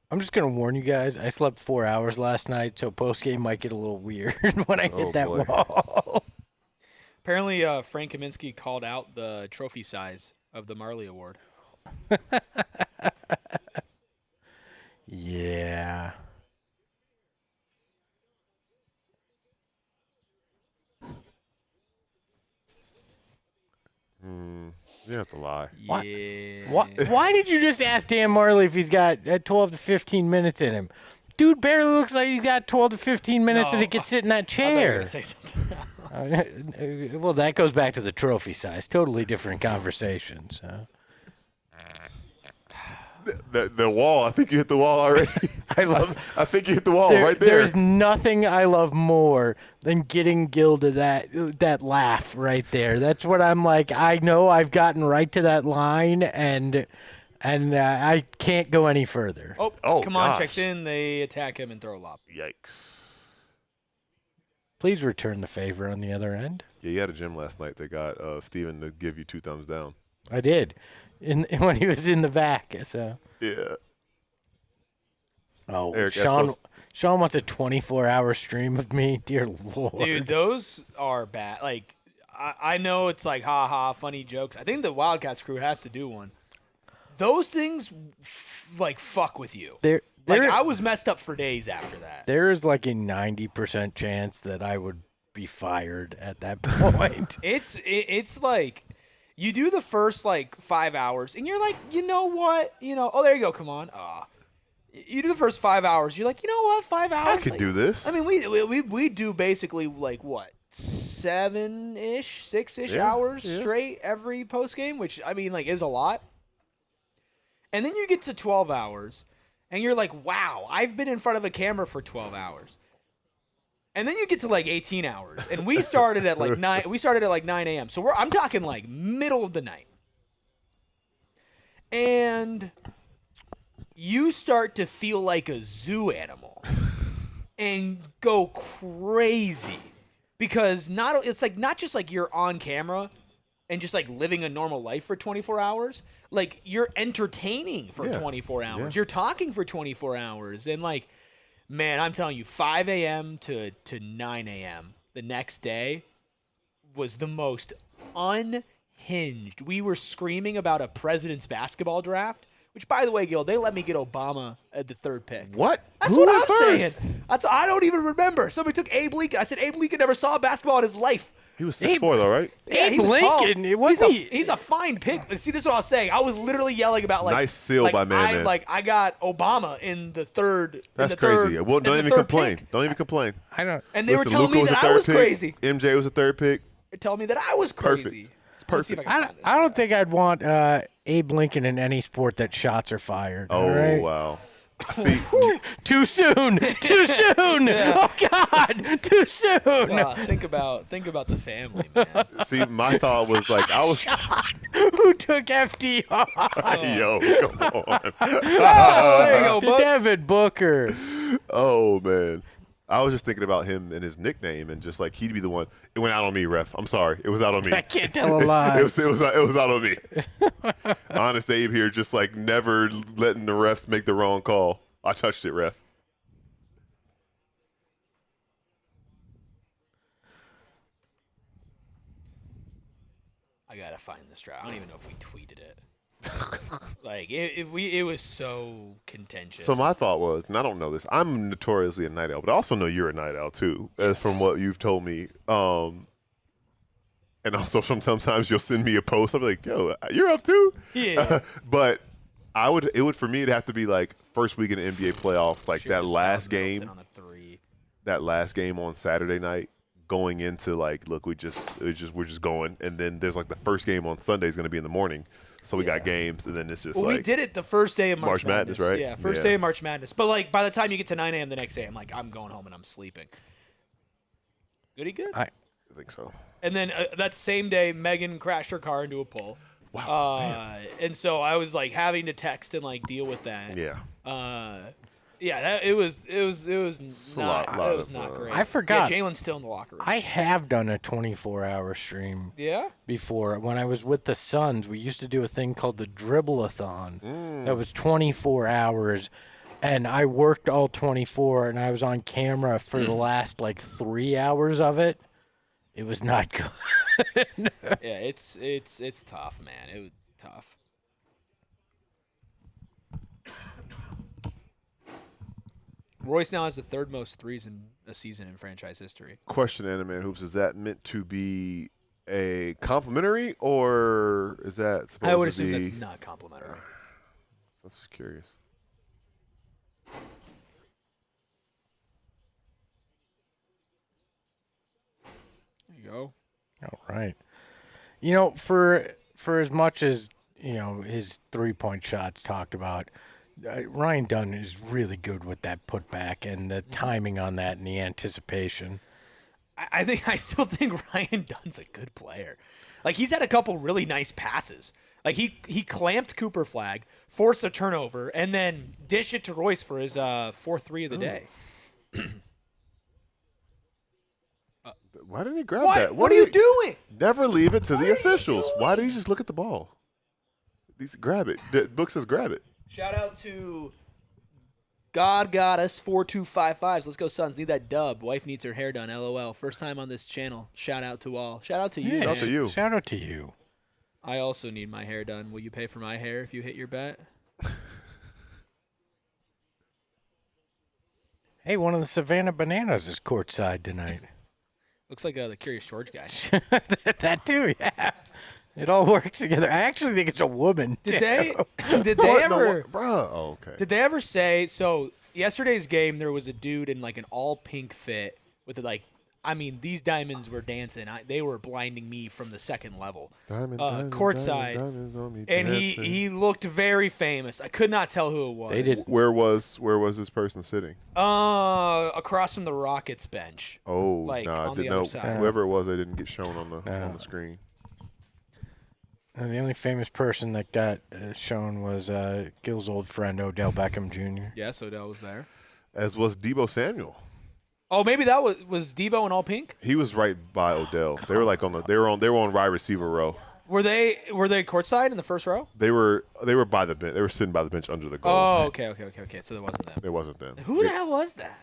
C: I'm just going to warn you guys, I slept 4 hours last night, so postgame might get a little weird when I hit that
A: boy.
C: wall.
B: Apparently, Frank Kaminsky called out the trophy size of the Marley Award.
C: Yeah.
A: You have to lie.
C: What?
B: Yeah.
C: Why did you just ask Dan Marley if he's got 12 to 15 minutes in him? Dude barely looks like he's got 12 to 15 minutes that he can sit in that
B: I thought you were
C: chair.
B: gonna say something.
C: Well, that goes back to the trophy size. Totally different conversation. So.
A: The wall. I think you hit the wall already. I think you hit the wall right there.
C: There's nothing I love more than getting Gil to that laugh right there. That's what I'm like. I know I've gotten right to that line, and I can't go any further.
B: Oh, come on,
A: gosh.
B: checks in. They attack him and throw a lob.
A: Yikes.
C: Please return the favor on the other end.
A: Yeah, you had a gym last night. They got Steven to give you 2 thumbs down.
C: I did, when he was in the back. So.
A: Yeah.
C: Oh,
A: Eric,
C: Sean wants a 24-hour stream of me. Dear Lord.
B: Dude, those are bad. Like, I know it's like, ha-ha, funny jokes. I think the Wildcats crew has to do one. Those things, fuck with you. I was messed up for days after that.
C: There is like a 90% chance that I would be fired at that point.
B: It's like, you do the first, 5 hours, and you're like, you know what? Oh, there you go, come on. You do the first 5 hours, you're like, you know what, 5 hours?
A: I could do this.
B: I mean, we do basically, what, 7-ish, 6-ish hours straight every postgame, which, I mean, is a lot. And then you get to 12 hours, and you're like, wow, I've been in front of a camera for 12 hours. And then you get to 18 hours, and we started at 9. We started at 9 a.m. So I'm talking middle of the night, and you start to feel like a zoo animal and go crazy because it's not just you're on camera and just living a normal life for 24 hours. You're entertaining for 24 hours.
A: Yeah.
B: You're talking for 24 hours, and man, I'm telling you, 5 a.m. to 9 a.m. the next day was the most unhinged. We were screaming about a president's basketball draft. Which, by the way, Gil, they let me get Obama at the 3rd pick.
A: What?
B: That's
A: Who
B: what
A: went
B: I'm
A: first?
B: saying. I don't even remember. Somebody took Abe Lincoln. I said Abe Lincoln never saw basketball in his life.
A: He was 6'4", though, right?
B: Yeah, he
C: Abe
B: was tall.
C: Lincoln, it wasn't he-
B: He's a fine pick. See, this is what I was saying. I was literally yelling about like
A: Nice seal
B: like,
A: by Man.
B: I got Obama in the 3rd.
A: That's
B: in the
A: crazy.
B: Third,
A: Well,
B: in
A: don't
B: the
A: even
B: 3rd
A: complain.
B: pick.
A: Don't even complain.
C: I don't.
B: And they
A: Listen,
B: were telling
A: Luka
B: me
A: was
B: that
A: the
B: I
A: 3rd
B: was
A: pick.
B: crazy.
A: MJ was the 3rd pick.
B: They're telling me that I was
A: Perfect.
B: crazy.
A: It's
B: Let's see if
A: perfect.
B: I can
C: I,
B: find this.
C: I don't think I'd want Abe Lincoln in any sport that shots are fired.
A: Oh,
C: all right?
A: wow. See,
C: Too soon. Too soon. Oh God. Too soon.
B: Think about the family, man.
A: see, my thought was like, I was,
C: Who took FDR?
A: yo, come on.
B: Oh, there you go, Buck.
C: Devin Booker.
A: Oh, man. I was just thinking about him and his nickname, and just like he'd be the one. It went out on me, ref. I'm sorry. It was out on me.
C: I can't tell a
A: It
C: lie.
A: was out on me. Honest Abe here, just like never letting the refs make the wrong call. I touched it, ref.
B: I gotta find this draft. I don't even know if we tweeted it. Like it was so contentious.
A: So my thought was, and I don't know this, I'm notoriously a night owl, but I also know you're a night owl too, as from what you've told me. And also sometimes you'll send me a post. I'll be like, yo, you're up too?
B: Yeah.
A: But it would for me, it'd have to be like first week in the NBA playoffs, like that last game.
B: On a 3.
A: That last game on Saturday night, going into like, look, we're just going, and then there's like the first game on Sunday is going to be in the morning, so we got games, and then it's just
B: Well,
A: like
B: we did it the first day of March
A: Madness, right?
B: Yeah, first day of March Madness. But like by the time you get to 9 a.m. the next day, I'm like, I'm going home and I'm sleeping. Goody good.
A: I think so.
B: And then that same day, Megan crashed her car into a pole.
A: Wow.
B: And so I was like having to text and like deal with that.
A: Yeah.
B: It was
A: a lot
B: not
A: of,
B: great.
C: I forgot.
B: Yeah, Jalen's still in the locker room.
C: I have done a 24-hour stream
B: yeah.
C: before. When I was with the Suns, we used to do a thing called the Dribble-a-thon. That was 24 hours, and I worked all 24, and I was on camera for the last like 3 hours of it. It was not good.
B: Yeah, it's tough, man. It was tough. Royce now has the 3rd most threes in a season in franchise history.
A: Question, Animan Hoops, is that meant to be a complimentary, or is that supposed
B: I would
A: to
B: assume
A: be?
B: that's not complimentary.
A: I was just curious.
B: There you go.
C: All right. You know, for as much as, you know, his three-point shots talked about, Ryan Dunn is really good with that putback and the timing on that and the anticipation.
B: I still think Ryan Dunn's a good player. Like, he's had a couple really nice passes. Like, he clamped Cooper Flagg, forced a turnover, and then dished it to Royce for his 4-3 of the day.
A: Why didn't he grab that?
B: What are you doing?
A: Never leave it to the officials. Why did he just look at the ball? Grab it. The book says grab it.
B: Shout out to God got us 4255s. Let's go, Suns. Need that dub. Wife needs her hair done. LOL. First time on this channel. Shout out to all. Shout out to you.
A: Shout out to you.
C: Shout out to you.
B: I also need my hair done. Will you pay for my hair if you hit your bet?
C: Hey, one of the Savannah Bananas is courtside tonight.
B: Looks like the Curious George guy.
C: That too, yeah. It all works together. I actually think it's a woman.
B: Did
C: too.
B: they ever
A: Bruh. Oh, okay.
B: Did they ever say so? Yesterday's game, there was a dude in like an all pink fit with like, I mean, these diamonds were dancing. They were blinding me from the second level, courtside,
A: diamonds on me
B: and
A: dancing.
B: he looked very famous. I could not tell who it was.
C: They did.
A: Where was this person sitting?
B: Across from the Rockets bench.
A: Oh,
B: Like,
A: nah,
B: on the
A: didn't
B: other
A: know.
B: side.
A: Whoever it was, they didn't get shown on the screen.
C: The only famous person that got shown was Gil's old friend Odell Beckham Jr.
B: Yes, Odell was there.
A: As was Debo Samuel.
B: Oh, maybe that was Debo in all pink.
A: He was right by Odell. They were like they were on wide receiver row.
B: Were they courtside in the first row?
A: They were by the bench. They were sitting by the bench under the goal.
B: Oh, okay. So there wasn't them.
A: It wasn't them.
B: Who the hell was that?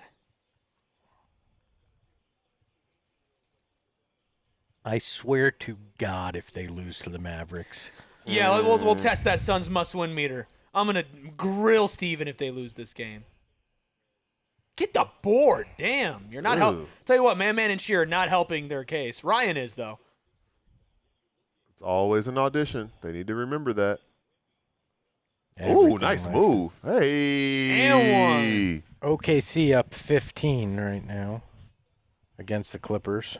C: I swear to God, if they lose to the Mavericks,
B: Yeah, we'll test that Suns must-win meter. I'm going to grill Steven if they lose this game. Get the board. Damn. You're not helping. Tell you what, Man and Sheer are not helping their case. Ryan is, though.
A: It's always an audition. They need to remember that.
C: Everything
A: Ooh, nice
C: like
A: move. Hey.
B: And one.
C: OKC up 15 right now against the Clippers.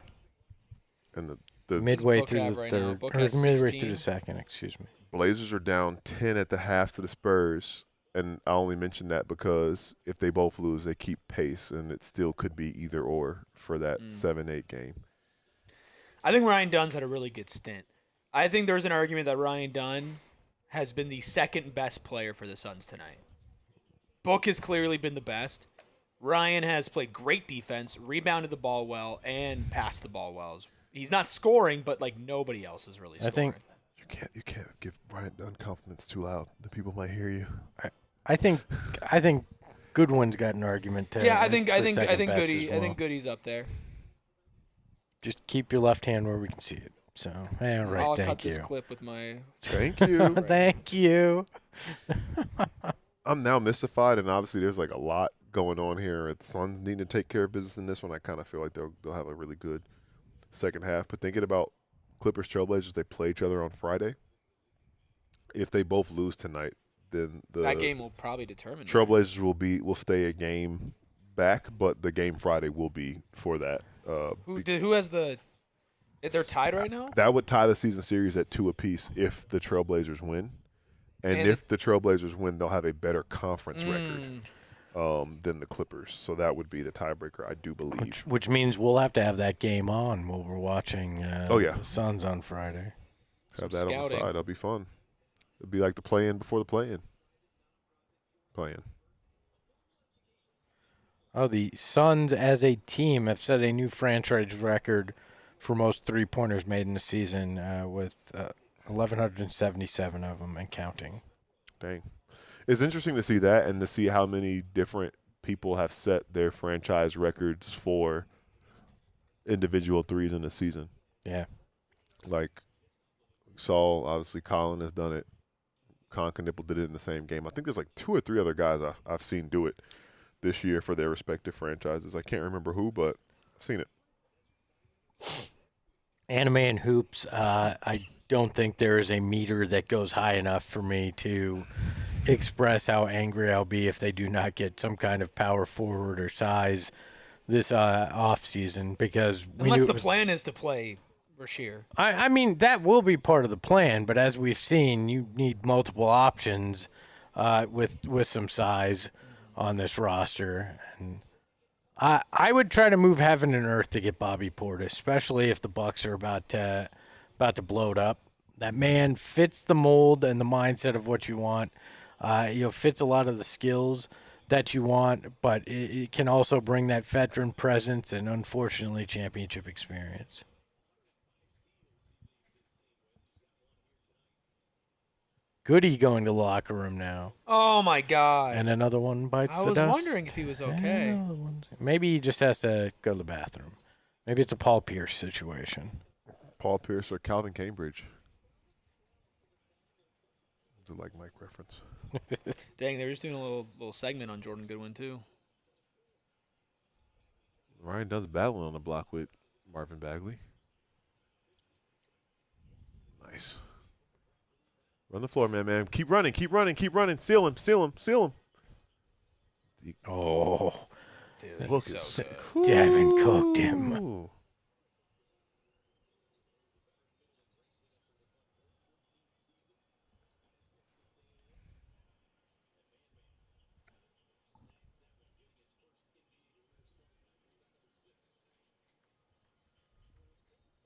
A: And the
C: Midway
B: Book
C: through
B: have
C: the
B: right now.
C: third.
B: Book
C: Or
B: has
C: midway
B: 16.
C: through the second, excuse me.
A: Blazers are down 10 at the half to the Spurs. And I only mention that because if they both lose, they keep pace, and it still could be either or for that 7-8 game.
B: I think Ryan Dunn's had a really good stint. I think there's an argument that Ryan Dunn has been the second best player for the Suns tonight. Book has clearly been the best. Ryan has played great defense, rebounded the ball well, and passed the ball well. He's not scoring, but like nobody else is really scoring.
A: You can't give Ryan Dunn compliments too loud. The people might hear you.
C: I think Goodwin's got an argument too.
B: Yeah, I think Goody's up there.
C: Just keep your left hand where we can see it. So, all right,
B: I'll
C: thank
B: cut
C: you.
B: this clip with my.
A: Thank you.
C: Thank you.
A: I'm now mystified, and obviously there's like a lot going on here. The Suns need to take care of business in this one. I kind of feel like they'll have a really good second half. But thinking about Clippers Trailblazers, they play each other on Friday. If they both lose tonight, then
B: That game will probably determine.
A: Trailblazers will stay a game back, but the game Friday will be for that.
B: Who has the? If they're tied right now.
A: That would tie the season series at 2 apiece if the Trailblazers win. And if the Trailblazers win, they'll have a better conference record than the Clippers. So that would be the tiebreaker, I do believe.
C: Which means we'll have to have that game on while we're watching the Suns on Friday.
A: Have that on the side. That'll be fun. It'll be like the play-in before the play-in. Play-in.
C: Oh, the Suns as a team have set a new franchise record for most three-pointers made in a season with 1,177 of them and counting.
A: Dang. It's interesting to see that and to see how many different people have set their franchise records for individual threes in a season.
C: Yeah.
A: Like, we saw, obviously, Colin has done it. Con Knipple did it in the same game. I think there's like 2 or 3 other guys I've seen do it this year for their respective franchises. I can't remember who, but I've seen it.
C: Anime and hoops, I don't think there is a meter that goes high enough for me to express how angry I'll be if they do not get some kind of power forward or size this off season, because
B: unless the plan is to play Rasheer.
C: I mean, that will be part of the plan, but as we've seen, you need multiple options with some size on this roster. And I would try to move heaven and earth to get Bobby Portis, especially if the Bucks are about to blow it up. That man fits the mold and the mindset of what you want. Fits a lot of the skills that you want, but it can also bring that veteran presence and, unfortunately, championship experience. Goody going to the locker room now.
B: Oh, my God.
C: And another one bites the dust.
B: I was wondering if he was okay.
C: Maybe he just has to go to the bathroom. Maybe it's a Paul Pierce situation.
A: Paul Pierce or Calvin Cambridge. It's a like Mike reference.
B: Dang, they were just doing a little segment on Jordan Goodwin, too.
A: Ryan Dunn's battling on the block with Marvin Bagley. Nice. Run the floor, man. Keep running. Seal him.
C: Oh.
B: Dude,
A: Look
B: he's
A: at
B: so
A: good.
C: Devin cooked him.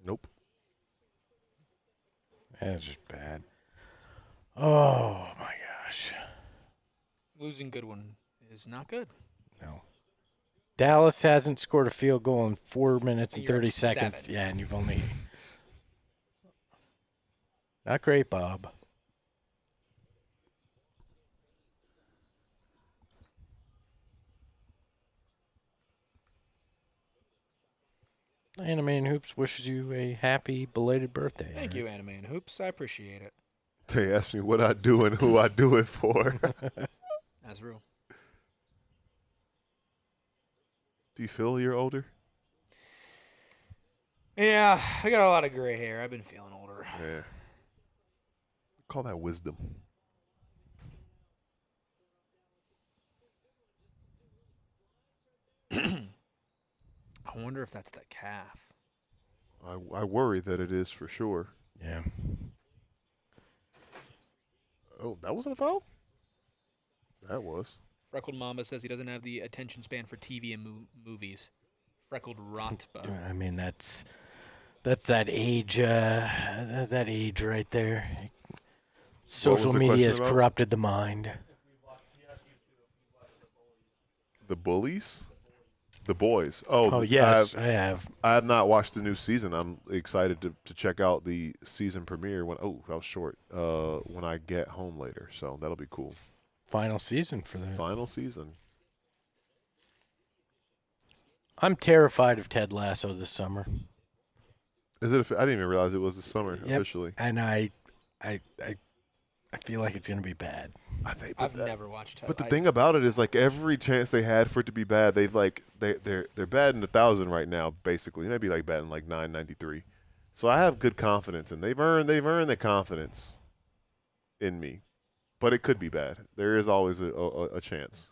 A: Nope.
C: That's just bad. Oh, my gosh.
B: Losing Goodwin is not good.
C: No. Dallas hasn't scored a field goal in 4 minutes and
B: You're
C: 30
B: at
C: seconds.
B: 7.
C: Yeah, and you've only... Not great, Bob. Anime and Hoops wishes you a happy belated birthday.
B: Thank you, Anime and Hoops. I appreciate it.
A: They asked me what I do and who I do it for.
B: That's real.
A: Do you feel you're older?
B: Yeah, I got a lot of gray hair. I've been feeling older.
A: Yeah. Call that wisdom.
B: I wonder if that's the calf.
A: I worry that it is for sure.
C: Yeah.
A: Oh, that wasn't a foul? That was.
B: Freckled Mamba says he doesn't have the attention span for TV and movies. Freckled Rotba.
C: I mean, that's that age. That age right there. Social
A: the
C: media has
A: question about?
C: corrupted the mind.
A: The Bullies? The Boys. Oh,
C: Yes, I have.
A: I have not watched the new season. I'm excited to check out the season premiere when that was short. When I get home later. So that'll be cool.
C: Final season for that.
A: Final season.
C: I'm terrified of Ted Lasso this summer.
A: Is it? I didn't even realize it was this summer
C: Yep.
A: officially.
C: And I feel like it's going to be bad.
B: I've never watched Ted.
A: But the thing about it is, like, every chance they had for it to be bad, they've they're bad in 1,000 right now, basically. Maybe like bad in like 993. So I have good confidence, and they've earned the confidence in me. But it could be bad. There is always a chance.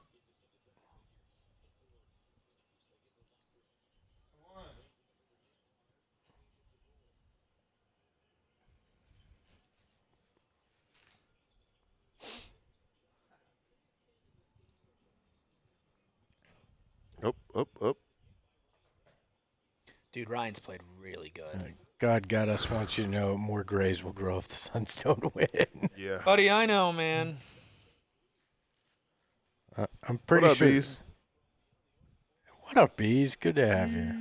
A: Up.
B: Dude, Ryan's played really good.
C: God got us wants you to know more grays will grow if the Suns don't win.
A: Yeah.
B: Buddy, I know, man.
C: I'm pretty
A: What up,
C: sure.
A: Bees?
C: What up, Bees? Good to have you.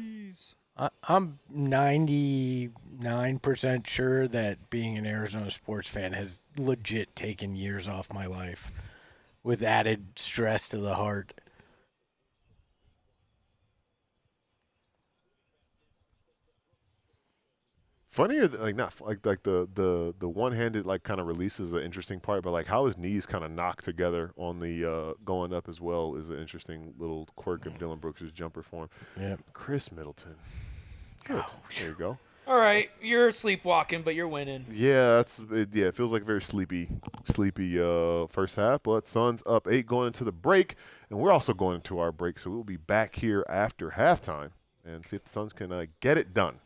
C: I'm 99% sure that being an Arizona sports fan has legit taken years off my life with added stress to the heart.
A: Funnier, like not like the one-handed like kind of release is an interesting part, but like how his knees kind of knock together on the going up as well is an interesting little quirk of Dillon Brooks' jumper form.
C: Yeah.
A: Chris Middleton. Good. There you go.
B: All right, you're sleepwalking, but you're winning.
A: Yeah, it feels like a very sleepy first half, but Suns up 8 going into the break, and we're also going into our break, so we'll be back here after halftime and see if the Suns can get it done.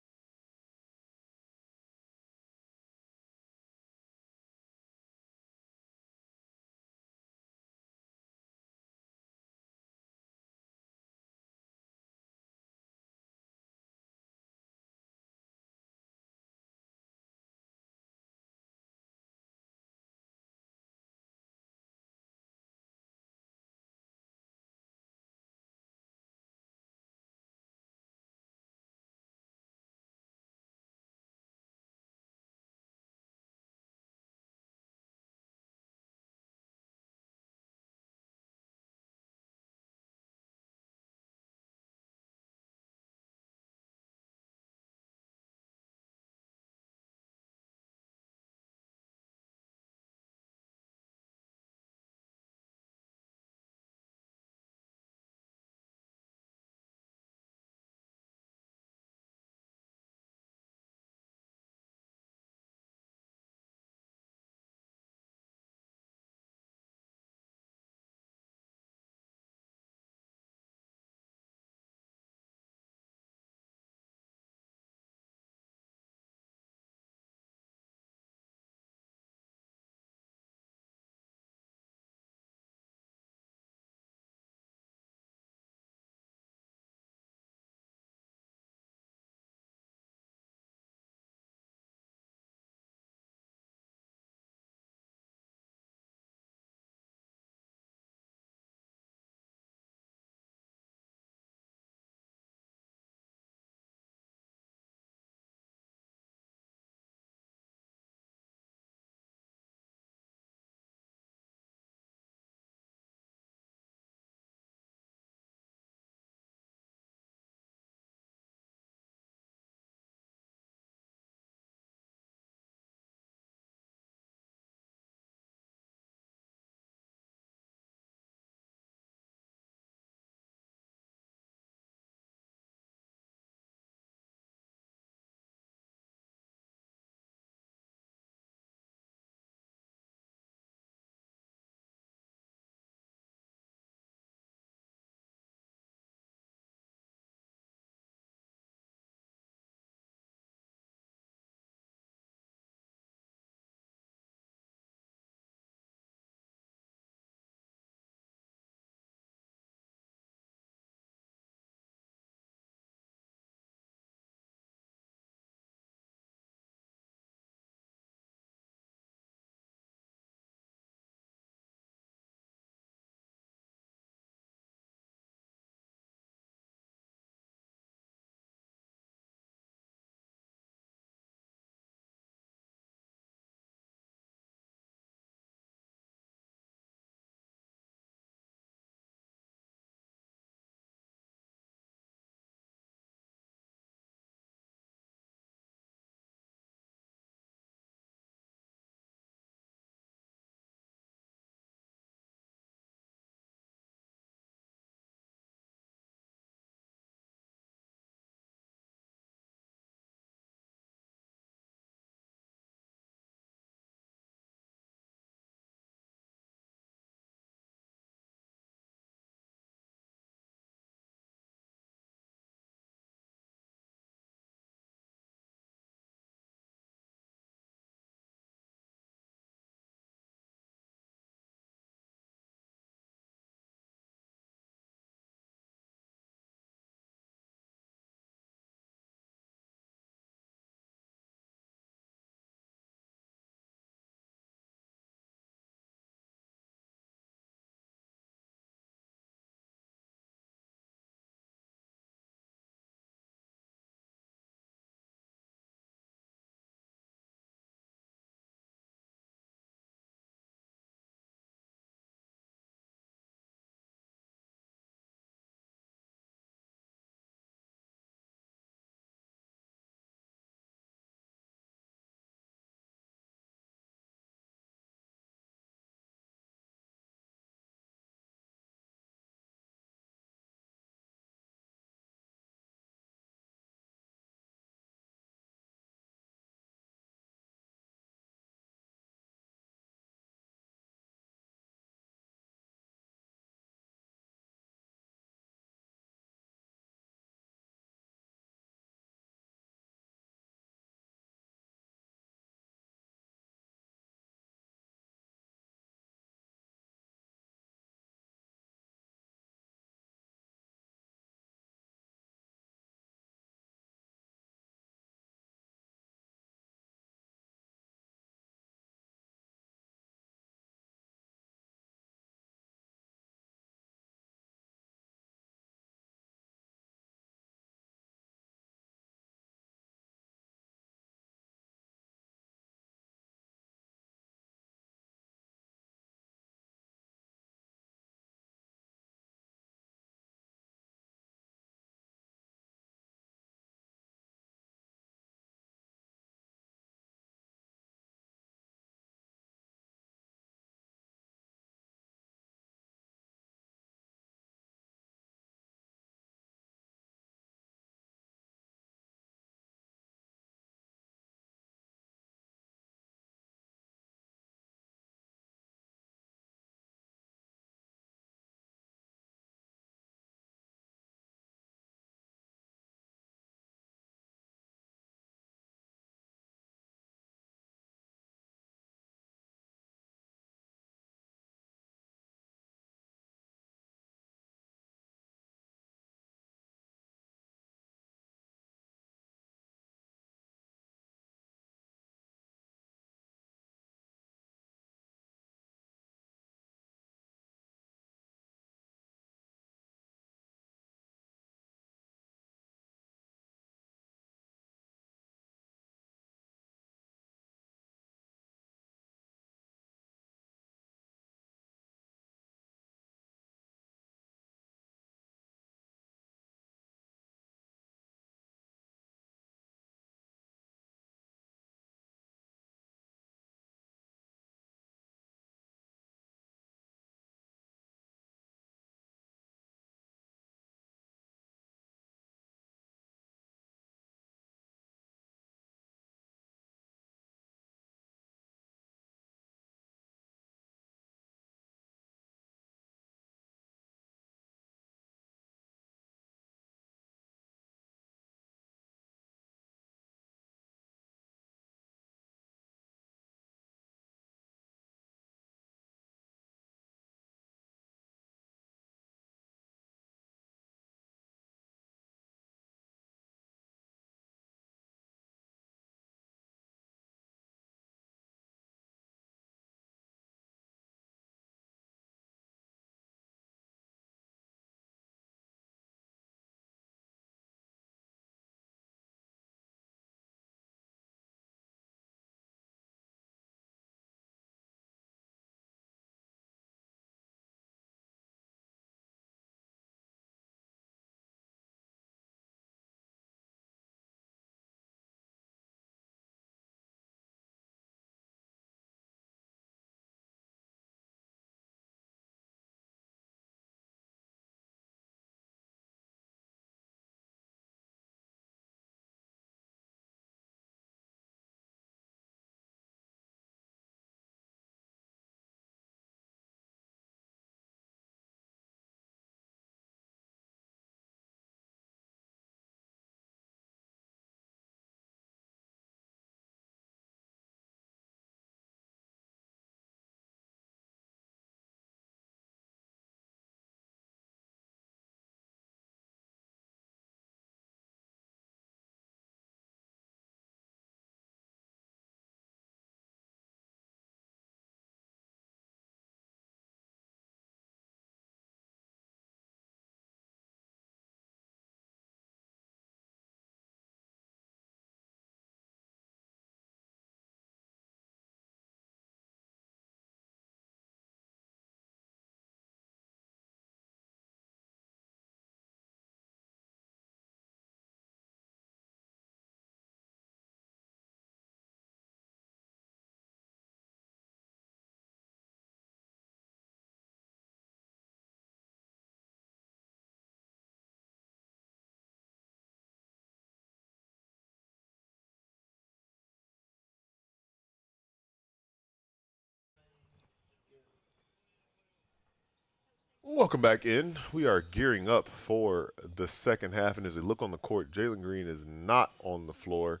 A: Welcome back in. We are gearing up for the second half, and as we look on the court, Jalen Green is not on the floor.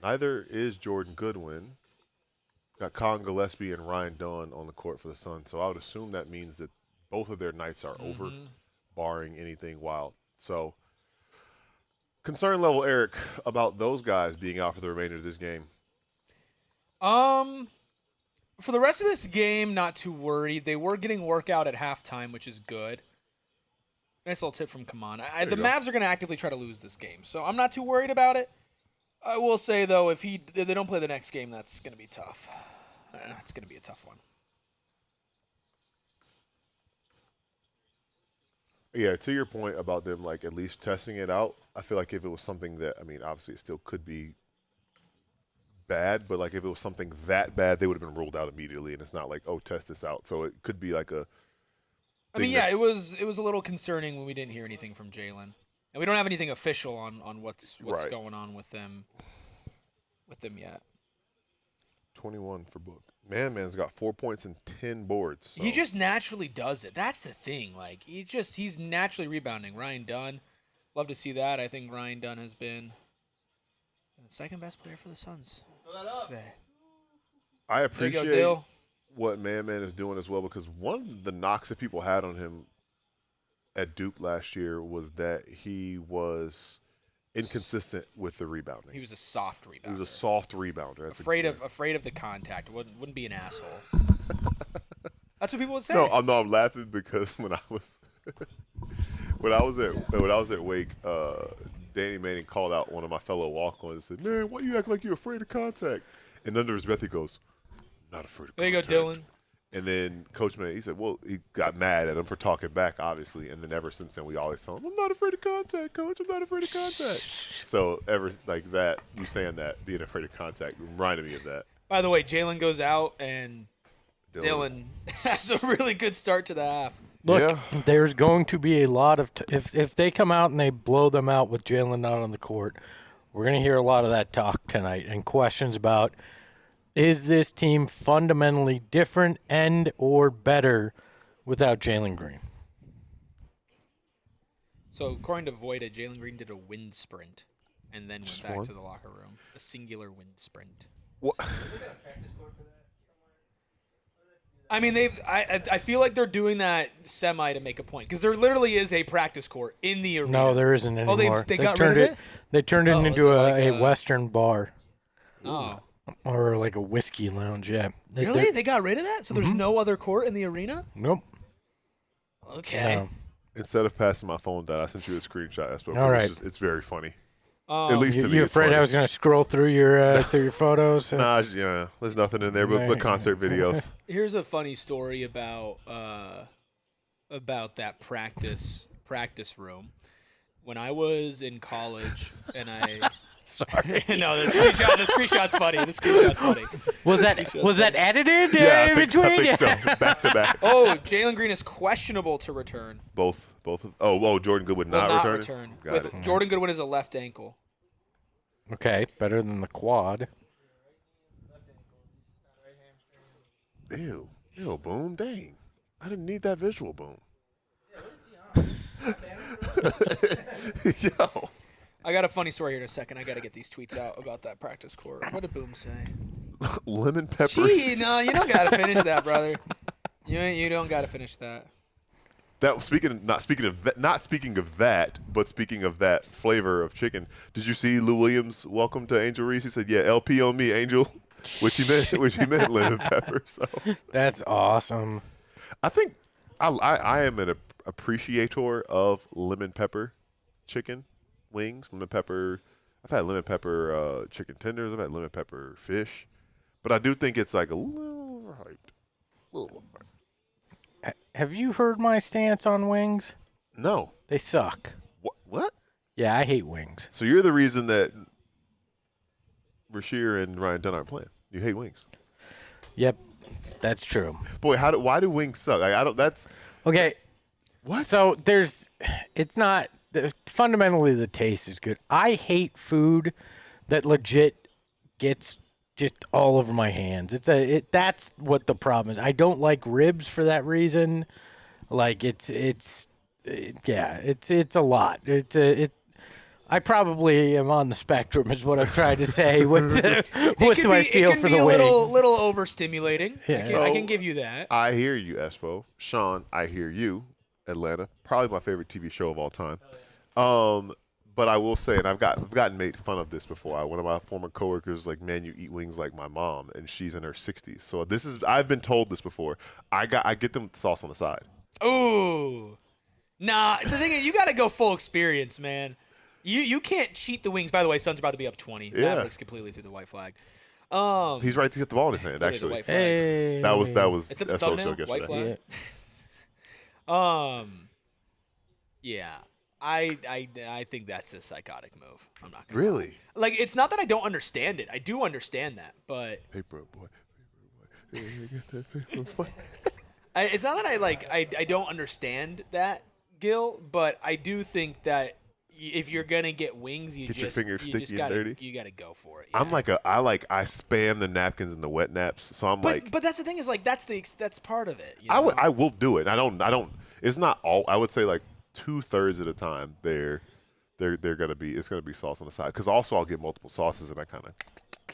A: Neither is Jordan Goodwin. Got Colin Gillespie and Ryan Dunn on the court for the Suns, so I would assume that means that both of their nights are over, barring anything wild. So, concern level, Eric, about those guys being out for the remainder of this game.
B: For the rest of this game, not too worried. They were getting workout at halftime, which is good. Nice little tip from Khaman. The Mavs are going to actively try to lose this game, so I'm not too worried about it. I will say, though, if they don't play the next game, that's going to be tough. It's going to be a tough one.
A: Yeah, to your point about them, like, at least testing it out, I feel like if it was something that, I mean, obviously it still could be bad, but, like, if it was something that bad, they would have been ruled out immediately, and it's not like, oh, test this out. So it could be like a
B: I mean, yeah, it was a little concerning when we didn't hear anything from Jalen. And we don't have anything official on what's
A: Right.
B: going on with them yet.
A: 21 for Book. Man's got 4 points and 10 boards. So.
B: He just naturally does it. That's the thing. Like he's naturally rebounding. Ryan Dunn, love to see that. I think Ryan Dunn has been the second best player for the Suns today.
A: I
B: There you
A: appreciate
B: go, Dill.
A: what Man is doing as well, because one of the knocks that people had on him at Duke last year was that he was inconsistent with the rebounding.
B: He was a soft rebounder.
A: He was a soft rebounder. That's
B: afraid of the contact. Wouldn't be an asshole. That's what people would say.
A: No, I'm laughing because when I was when I was at Wake, Danny Manning called out one of my fellow walk-ons and said, "Man, why you act like you're afraid of contact?" And under his breath he goes, "Not afraid of
B: There you go,
A: contact."
B: Dillon.
A: And then Coach Manning, he said, well, he got mad at him for talking back, obviously. And then ever since then, we always tell him, "I'm not afraid of contact, Coach. I'm not afraid of contact." So ever like that, you saying that, being afraid of contact, reminded me of that.
B: By the way, Jalen goes out and Dillon has a really good start to the half.
C: Look,
A: Yeah.
C: there's going to be a lot of if they come out and they blow them out with Jalen not on the court, we're going to hear a lot of that talk tonight and questions about, is this team fundamentally different and or better without Jalen Green?
B: So according to Voida, Jalen Green did a wind sprint and then
A: Just
B: went back
A: one?
B: to the locker room. A singular wind sprint.
A: What?
B: I mean, I feel like they're doing that semi to make a point because there literally is a practice court in the arena.
C: No, there isn't
B: Oh,
C: anymore.
B: they got rid
C: turned
B: of it?
C: They turned it
B: Oh,
C: into
B: is it like
C: a
B: a-
C: Western bar
B: Oh,
C: or like a whiskey lounge. Yeah.
B: really? They got rid of that? So there's no other court in the arena?
C: Nope.
B: Okay.
C: No.
A: Instead of passing my phone down, I sent you a screenshot. That's what
C: All right.
A: it's very funny.
B: Um,
A: At least to me,
C: You
A: it's
C: afraid
A: funny.
C: I was going to scroll through your photos?
A: Nah, yeah, there's nothing in there but concert videos.
B: Here's a funny story about that practice room. When I was in college, and I
C: Sorry.
B: no, the screenshot's funny. The screenshot's funny.
C: Was that edited
A: Yeah,
C: in
A: I
C: between?
A: think so. Back to back.
B: Oh, Jalen Green is questionable to return.
A: Both. Jordan Goodwin
B: Will
A: not
B: not
A: returning?
B: return.
A: Got
B: With
A: it.
B: Jordan Goodwin is a left ankle.
C: Okay, better than the quad.
A: Ew, Boom. Dang, I didn't need that visual, Boom. Yo,
B: I got a funny story here in a second. I got to get these tweets out about that practice court. What did Boom say?
A: lemon pepper.
B: Gee, no, you don't got to finish that, brother. You don't got to finish that.
A: That not speaking of that, but speaking of that flavor of chicken. Did you see Lou Williams' welcome to Angel Reese? He said, "Yeah, LP on me, Angel," which he meant lemon pepper. So
C: That's awesome.
A: I think I am an appreciator of lemon pepper chicken wings, lemon pepper. I've had lemon pepper chicken tenders. I've had lemon pepper fish, but I do think it's like a little overhyped.
C: Have you heard my stance on wings?
A: No.
C: They suck.
A: What?
C: Yeah, I hate wings.
A: So you're the reason that Rasheer and Ryan Dunn aren't playing. You hate wings.
C: Yep, that's true.
A: Boy, why do wings suck? Like, I don't. That's
C: Okay,
A: what.
C: so fundamentally the taste is good. I hate food that legit gets just all over my hands. That's what the problem is. I don't like ribs for that reason. Like it's a lot. I probably am on the spectrum, is what I'm trying to say with my feel for the wings.
B: It can be a little overstimulating.
C: Yeah.
B: I can give you that.
A: I hear you, Espo. Sean, I hear you. Atlanta, probably my favorite TV show of all time. But I will say, and I've gotten made fun of this before. One of my former coworkers was like, "Man, you eat wings like my mom," and she's in her 60s. So I've been told this before. I get them sauce on the side.
B: Ooh, nah. The thing is, you got to go full experience, man. You can't cheat the wings. By the way, Suns about to be up 20.
A: Yeah.
B: Mavericks completely through the white flag.
A: He's right to get the ball in his hand.
B: Clearly the
A: Actually,
B: white flag.
C: Hey.
A: that was
B: It's at the
A: Espo's
B: thumbnail.
A: joke
B: White
A: yesterday.
B: flag. Yeah. I think that's a psychotic move. I'm not gonna
A: Really?
B: like. It's not that I don't understand it. I do understand that, but
A: Paper boy. Get that paper boy.
B: it's not that I don't understand that, Gil. But I do think that if you're gonna get wings, you
A: Get your
B: just
A: fingers
B: you
A: sticky
B: just
A: and
B: gotta,
A: dirty.
B: You gotta go for it.
A: I'm
B: yeah.
A: like I spam the napkins and the wet naps. So I'm like,
B: But that's the thing is like that's part of it. You
A: I
B: know?
A: will do it. I don't. It's not all. I would say like 2/3 of the time it's gonna be sauce on the side. Because also I'll get multiple sauces and I kind of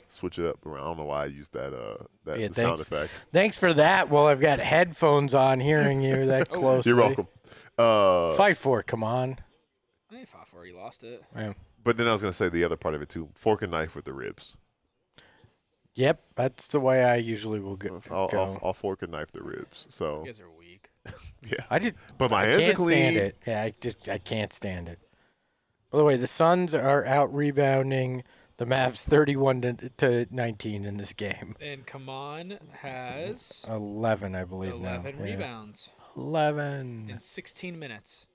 A: switch it up around. I don't know why I used that the sound effect.
C: Thanks for that. Well, I've got headphones on, hearing you that closely.
A: You're welcome.
C: Fight for it. Come on.
B: I ain't fought for it. You lost it.
C: Yeah.
A: But then I was gonna say the other part of it too: fork and knife with the ribs.
C: Yep, that's the way I usually will go.
A: I'll fork and knife the ribs. So
B: You guys are weak.
A: yeah.
C: But
A: my
C: I
A: hands are
C: can't
A: clean.
C: stand it. Yeah, I can't stand it. By the way, the Suns are out rebounding the Mavs 31-19 in this game.
B: And Khaman has
C: 11, I believe
B: 11
C: now. Yeah.
B: rebounds
C: 11.
B: in 16 minutes.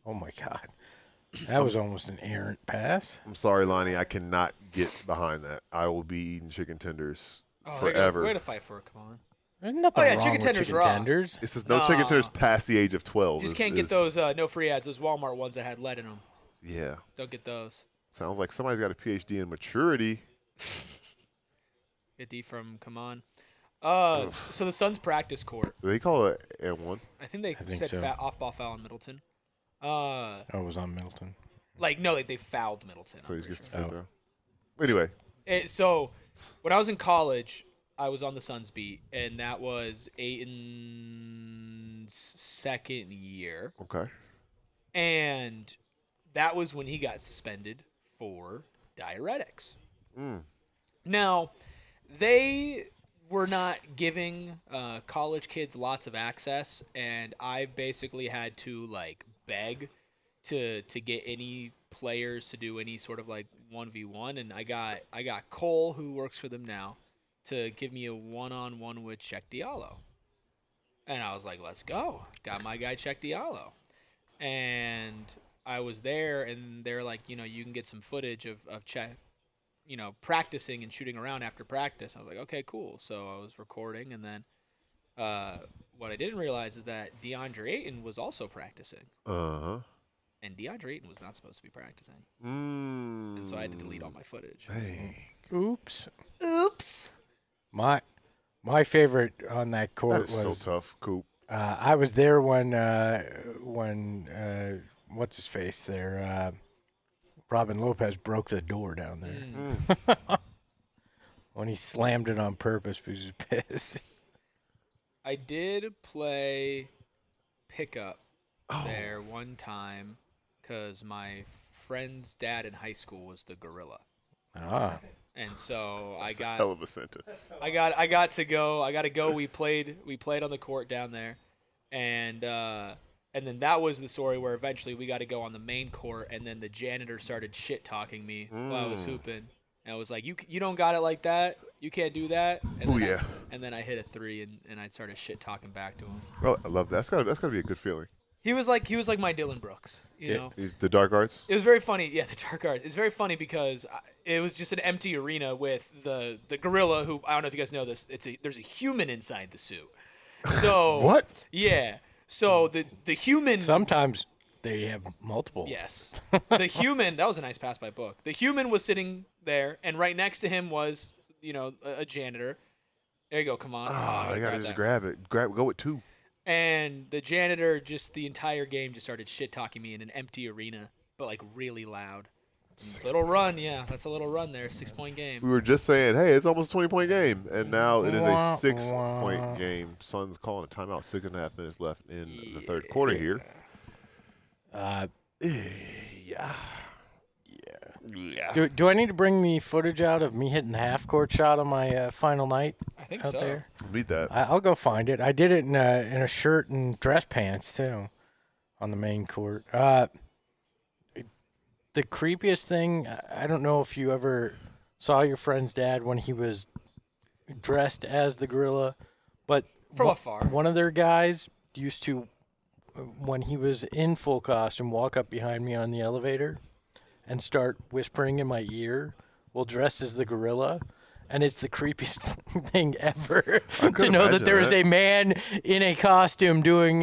C: Oh my God, that was almost an errant pass.
A: I'm sorry, Lonnie. I cannot get behind that. I will be eating chicken tenders
B: Oh,
A: forever.
B: Way to fight for it, Khaman.
C: There's nothing
B: yeah,
C: wrong
B: chicken
C: with
B: tenders
C: chicken
B: raw.
C: tenders.
A: This is no chicken tenders past the age of 12.
B: You just can't get those no free ads. Those Walmart ones that had lead in them.
A: Yeah.
B: Don't get those.
A: Sounds like somebody's got a PhD in maturity.
B: Get D from Khaman. So the Suns practice court.
A: Do they call it M1?
B: I think they
C: think
B: said
C: so.
B: off-ball foul on Middleton.
C: Oh, it was on Middleton.
B: They fouled Middleton.
A: So
B: I'm
A: he
B: pretty
A: gets
B: sure.
A: the free throw. Anyway,
B: So when I was in college, I was on the Suns beat, and that was Ayton's second year.
A: okay.
B: And that was when he got suspended for diuretics. Now, they were not giving college kids lots of access, and I basically had to beg to get any players to do any sort of 1v1, and I got Cole, who works for them now, to give me a one-on-one with Check Diallo. And I was like, let's go. Got my guy Check Diallo. And I was there, and they're like, you can get some footage of Check, practicing and shooting around after practice. I was like, okay, cool. So I was recording, and then what I didn't realize is that DeAndre Ayton was also practicing.
A: Uh-huh.
B: And DeAndre Ayton was not supposed to be practicing.
A: Mm.
B: And so I had to delete all my footage.
A: Dang.
C: Oops.
B: Oops.
C: My favorite on that court
A: That is
C: was
A: so tough, Coop.
C: I was there when what's his face there, Robin Lopez broke the door down there when he slammed it on purpose because he was pissed.
B: I did play pickup there one time because my friend's dad in high school was the gorilla.
C: Ah,
B: And so
A: That's a hell of a sentence.
B: I got to go. We played on the court down there, and then that was the story where eventually we got to go on the main court, and then the janitor started shit talking me while I was hooping, and I was like, you don't got it like that, you can't do that. And
A: Oh
B: then
A: yeah.
B: and then I hit a three, and I started shit talking back to him.
A: Oh, I love that. That's gotta be a good feeling.
B: He was like my Dillon Brooks, you know.
A: He's the dark arts.
B: It was very funny. Yeah, the dark art. It's very funny because it was just an empty arena with the gorilla, who I don't know if you guys know this. There's a human inside the suit. So
A: What?
B: Yeah. So the human.
C: sometimes they have multiple.
B: Yes. The human. That was a nice pass by Book. The human was sitting there, and right next to him was a janitor. There you go. Come on.
A: I gotta
B: grab
A: just
B: that.
A: grab it. Go with two.
B: And the janitor just the entire game just started shit talking me in an empty arena, but like really loud. Little run, yeah, that's a little run there. 6-point game.
A: We were just saying, hey, it's almost a 20-point game, and now it is a 6-point game. Suns calling a timeout. 6.5 minutes left in the third quarter here. Yeah.
C: Do I need to bring the footage out of me hitting the half-court shot on my final night?
B: I think
C: out
B: so.
C: there?
A: Beat that.
C: I'll go find it. I did it in a shirt and dress pants too, on the main court. The creepiest thing, I don't know if you ever saw your friend's dad when he was dressed as the gorilla, but
B: From afar.
C: one of their guys used to, when he was in full costume, walk up behind me on the elevator and start whispering in my ear while dressed as the gorilla. And it's the creepiest thing ever to know that there is a man in a costume doing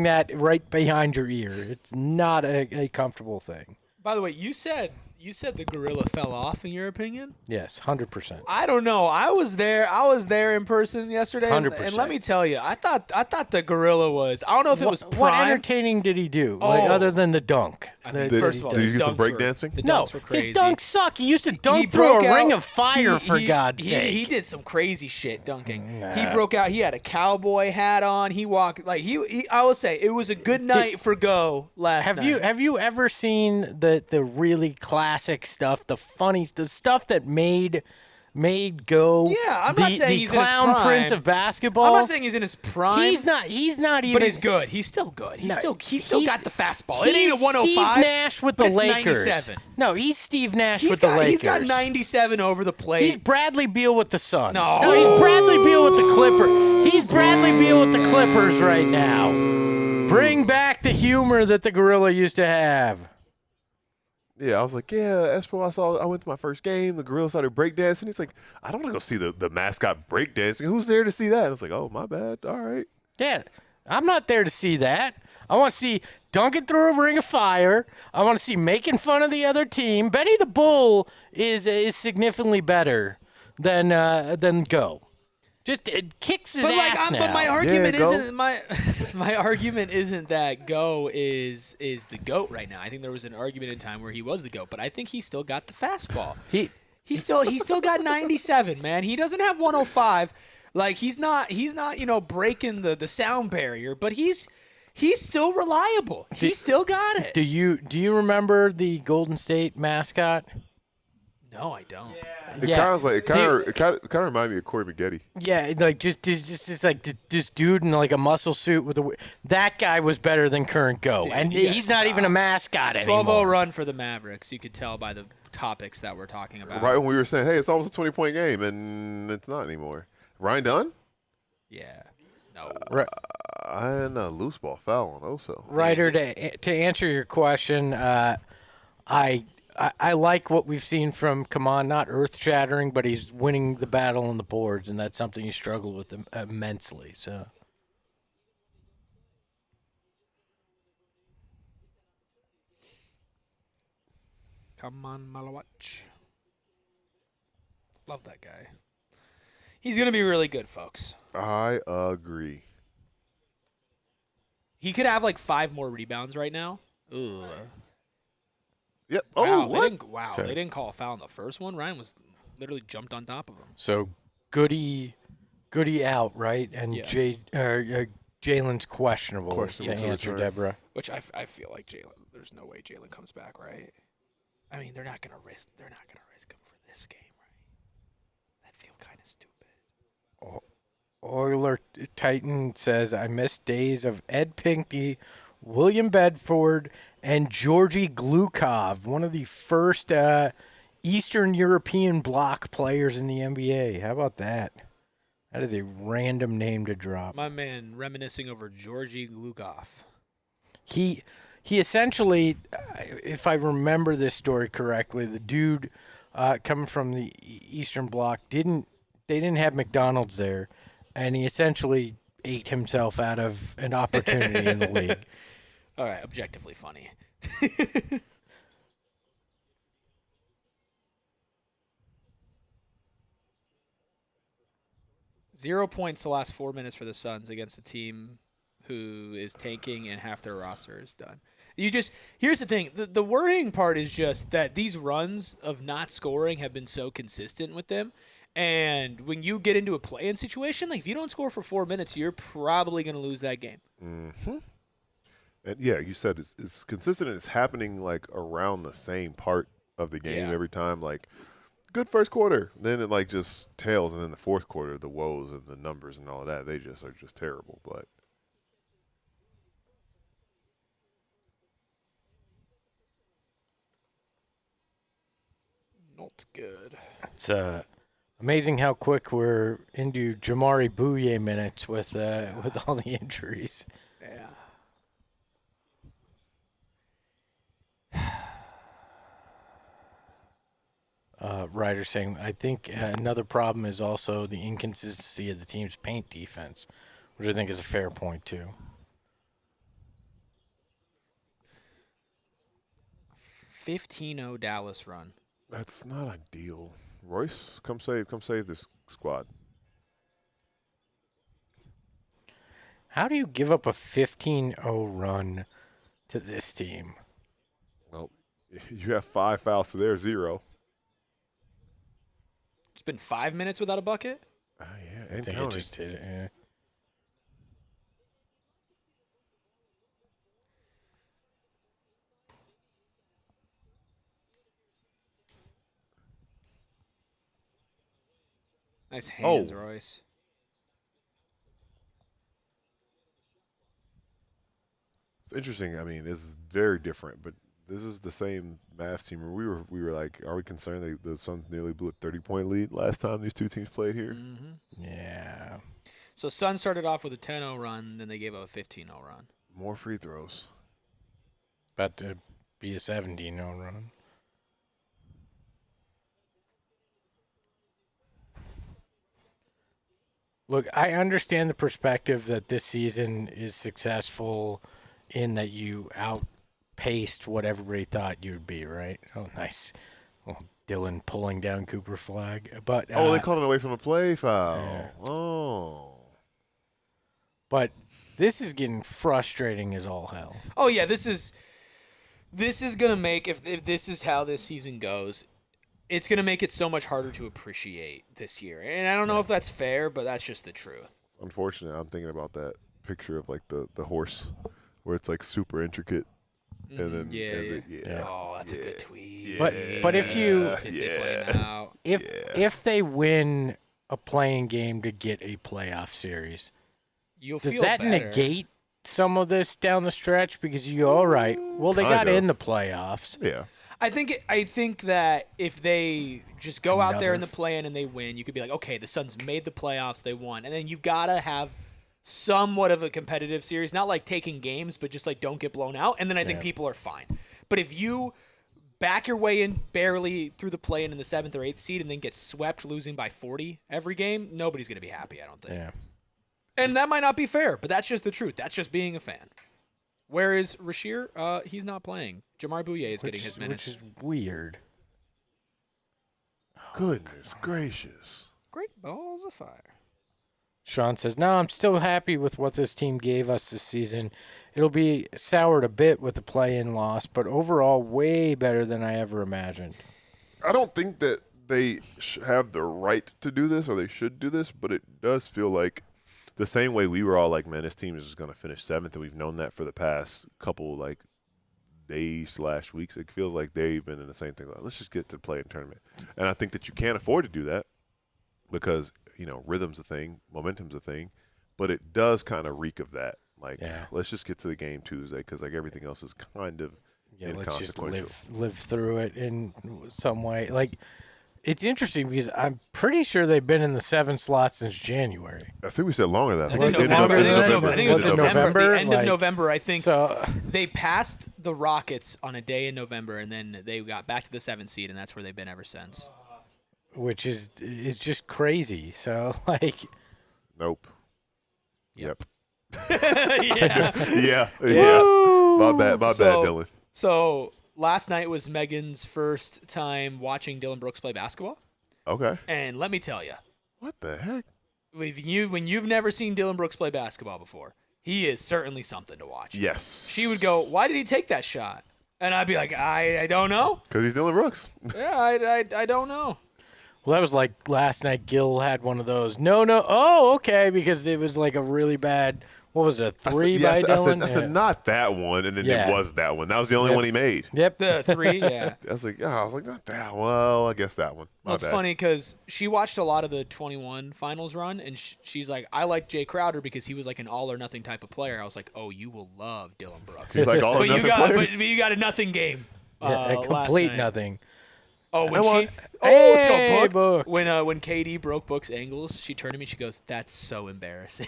C: that right behind your ear. It's not a comfortable thing.
B: By the way, you said the gorilla fell off in your opinion?
C: Yes, 100%.
B: I don't know. I was there in person yesterday, and
C: 100%.
B: let me tell you, I thought the gorilla was. I don't know if it was prime.
C: What entertaining did he do? Like, other than the dunk?
B: I mean,
A: Did,
B: first of all,
A: did you
B: his
A: get some
B: dunks were-
A: breakdancing?
B: The
C: No,
B: dunks were crazy.
C: his dunks suck. He used to dunk
B: He
C: through
B: broke
C: a ring
B: out-
C: of fire, for God's sake.
B: He did some crazy shit dunking.
C: Nah.
B: He broke out. He had a cowboy hat on. He walked like he. I will say it was a good night for Go last night.
C: Have you ever seen the really classic stuff, the funny, the stuff that made Go
B: Yeah, I'm
C: the,
B: not saying
C: the
B: he's in his
C: clown
B: prime.
C: prince of basketball?
B: I'm not saying he's in his prime.
C: He's not even.
B: But he's good. He's still good. He's still
C: he's-
B: got the fastball. It ain't a
C: he's
B: 105.
C: Steve Nash with
B: but
C: the
B: it's
C: Lakers.
B: 97.
C: No, he's Steve Nash with the Lakers.
B: He's got 97 over the plate.
C: He's Bradley Beal with the Suns.
B: No.
C: He's Bradley Beal with the Clippers. He's Bradley Beal with the Clippers right now. Bring back the humor that the gorilla used to have.
A: Yeah, I was like, yeah, Espo, I went to my first game. The gorilla started breakdancing. He's like, I don't want to go see the mascot breakdancing. Who's there to see that? I was like, oh, my bad. All right.
C: Yeah, I'm not there to see that. I want to see dunking through a ring of fire. I want to see making fun of the other team. Benny the Bull is significantly better than Go. Just it kicks his ass now.
B: But my argument
A: Go.
B: isn't my argument isn't that Go is the GOAT right now. I think there was an argument in time where he was the GOAT, but I think he still got the fastball. He still got 97, man. He doesn't have 105. Like he's not breaking the sound barrier, but he's still reliable. He still got it.
C: Do you remember the Golden State mascot?
B: No, I don't.
A: It kind of reminded me of Corey Maggette.
C: Yeah, like just like this dude in like a muscle suit with that guy was better than current Go,
B: Dude,
C: and
B: yes.
C: he's not even a mascot anymore.
B: 12-0 run for the Mavericks. You could tell by the topics that we're talking about.
A: Right when we were saying, hey, it's almost a 20-point game, and it's not anymore. Ryan Dunn?
B: Yeah. No.
A: And a loose ball foul on Oso.
C: Ryder, to answer your question, I like what we've seen from Khaman, not earth-shattering, but he's winning the battle on the boards, and that's something he struggled with immensely. So,
B: Khaman Maluach. Love that guy. He's going to be really good, folks.
A: I agree.
B: He could have like 5 more rebounds right now. Ooh.
A: Yep.
B: Wow,
A: Oh, what?
B: they didn't call a foul on the first one. Ryan was literally jumped on top of him.
C: so Goody out, right? And
B: Yes.
C: Jalen's questionable
A: Questionable
C: to
A: to
C: answer,
A: return.
C: Deborah.
B: Which I feel like Jalen. There's no way Jalen comes back, right? I mean, they're not gonna risk him for this game, right? That feel kind of stupid.
C: Oiler Titan says, I miss days of Ed Pinckney, William Bedford, and Georgy Glukov, one of the first Eastern European bloc players in the NBA. How about that? That is a random name to drop.
B: My man reminiscing over Georgy Glukov.
C: He essentially, if I remember this story correctly, the dude coming from the Eastern Bloc they didn't have McDonald's there, and he essentially ate himself out of an opportunity in the league.
B: All right, objectively funny. 0 points the last 4 minutes for the Suns against a team who is tanking and half their roster is done. Here's the thing. The worrying part is just that these runs of not scoring have been so consistent with them. And when you get into a play-in situation, like if you don't score for 4 minutes, you're probably going to lose that game.
A: Mm-hmm. And yeah, you said it's consistent and it's happening like around the same part of the game every time. Like good first quarter, then it like just tails, and then the fourth quarter, the woes and the numbers and all of that, they just are just terrible. But
B: Not good.
C: It's amazing how quick we're into Jamari Bouye minutes with all the injuries.
B: Yeah.
C: Ryder saying, I think another problem is also the inconsistency of the team's paint defense, which I think is a fair point too.
B: 15-0 Dallas run.
A: that's not ideal. Royce, come save this squad.
C: How do you give up a 15-0 run to this team?
A: Well, you have 5 fouls to their 0.
B: It's been 5 minutes without a bucket.
A: Yeah,
C: I
A: and
C: think
A: counting.
C: it just hit it. Yeah.
B: Nice hands,
A: Oh.
B: Royce.
A: It's interesting. I mean, this is very different, but this is the same Mavs team. We were like, are we concerned the Suns nearly blew a 30-point lead last time these two teams played here?
B: Mm-hmm.
C: Yeah.
B: So Suns started off with a 10-0 run, then they gave up a 15-0 run.
A: More free throws.
C: About to be a 17-0 run. Look, I understand the perspective that this season is successful in that you outpaced what everybody thought you'd be, right? Oh, nice. Well, Dillon pulling down Cooper Flagg. But
A: They called it away from a play foul.
C: Yeah.
A: Oh.
C: But this is getting frustrating as all hell.
B: Oh yeah, this is gonna make if this is how this season goes, it's gonna make it so much harder to appreciate this year. And I don't know if that's fair, but that's just the truth.
A: Unfortunate. I'm thinking about that picture of like the horse where it's like super intricate. And then
B: Oh, that's a good tweet.
C: But if you
B: Did they play now?
C: if they win a playing game to get a playoff series,
B: You'll
C: does
B: feel
C: that
B: better.
C: negate some of this down the stretch? Because you go, all right, well, they got
A: Kind of.
C: in the playoffs.
A: Yeah.
B: I think that if they just go out there in the
C: Another
B: play-in and they win, you could be like, okay, the Suns made the playoffs, they won, and then you gotta have somewhat of a competitive series, not like taking games, but just like don't get blown out, and then I think people are fine. But if you back your way in barely through the play-in the 7th or 8th seed and then get swept losing by 40 every game, nobody's gonna be happy, I don't think.
C: Yeah.
B: And that might not be fair, but that's just the truth. That's just being a fan. Where is Rasheer? He's not playing. Jamar Bouye is getting his minutes.
C: Which is weird.
A: Goodness gracious.
B: Great balls of fire.
C: Sean says, no, I'm still happy with what this team gave us this season. It'll be soured a bit with the play-in loss, but overall way better than I ever imagined.
A: I don't think that they have the right to do this or they should do this, but it does feel like the same way we were all like, man, this team is just going to finish 7th, and we've known that for the past couple like days/weeks. It feels like they've been in the same thing. Like, let's just get to the play-in tournament. And I think that you can't afford to do that because, rhythm's a thing, momentum's a thing, but it does kind of reek of that. Like, let's just get to the game Tuesday because like everything else is kind of
C: Let's just
A: inconsequential.
C: live through it in some way. Like, it's interesting because I'm pretty sure they've been in the 7 slots since January.
A: I think we said longer than that.
B: I think it was November. The end of November, I think.
C: So
B: they passed the Rockets on a day in November, and then they got back to the 7th seed, and that's where they've been ever since.
C: which is just crazy. So like,
A: Nope.
B: Yep.
A: Yeah. yeah.
C: woo!
A: My bad, Dylan.
B: So last night was Megan's first time watching Dillon Brooks play basketball,
A: Okay.
B: and let me tell you,
A: What the heck?
B: when you've never seen Dillon Brooks play basketball before, he is certainly something to watch.
A: Yes.
B: She would go, why did he take that shot? And I'd be like, I don't know.
A: Because he's Dillon Brooks.
B: Yeah, I don't know.
C: Well, that was like last night. Gil had one of those. No. Oh, okay, because it was like a really bad. What was it? A three by Dillon?
A: I said not that one, and then
C: Yeah.
A: it was that one. That was the only one he made.
C: Yep.
B: The 3, yeah.
A: I was like, not that one. Well, I guess that one. My
B: Well, it's
A: bad.
B: funny because she watched a lot of the 21 finals run, and she's like, I like Jay Crowder because he was like an all-or-nothing type of player. I was like, oh, you will love Dillon Brooks.
A: He's like all or
B: but
A: nothing
B: but
A: players.
B: you got a nothing game.
C: Yeah, a
B: last
C: complete
B: night.
C: nothing.
B: Oh, when
C: Hey,
B: let's go, Book.
C: Book.
B: When KD broke Book's angles, she turned to me. She goes, "That's so embarrassing."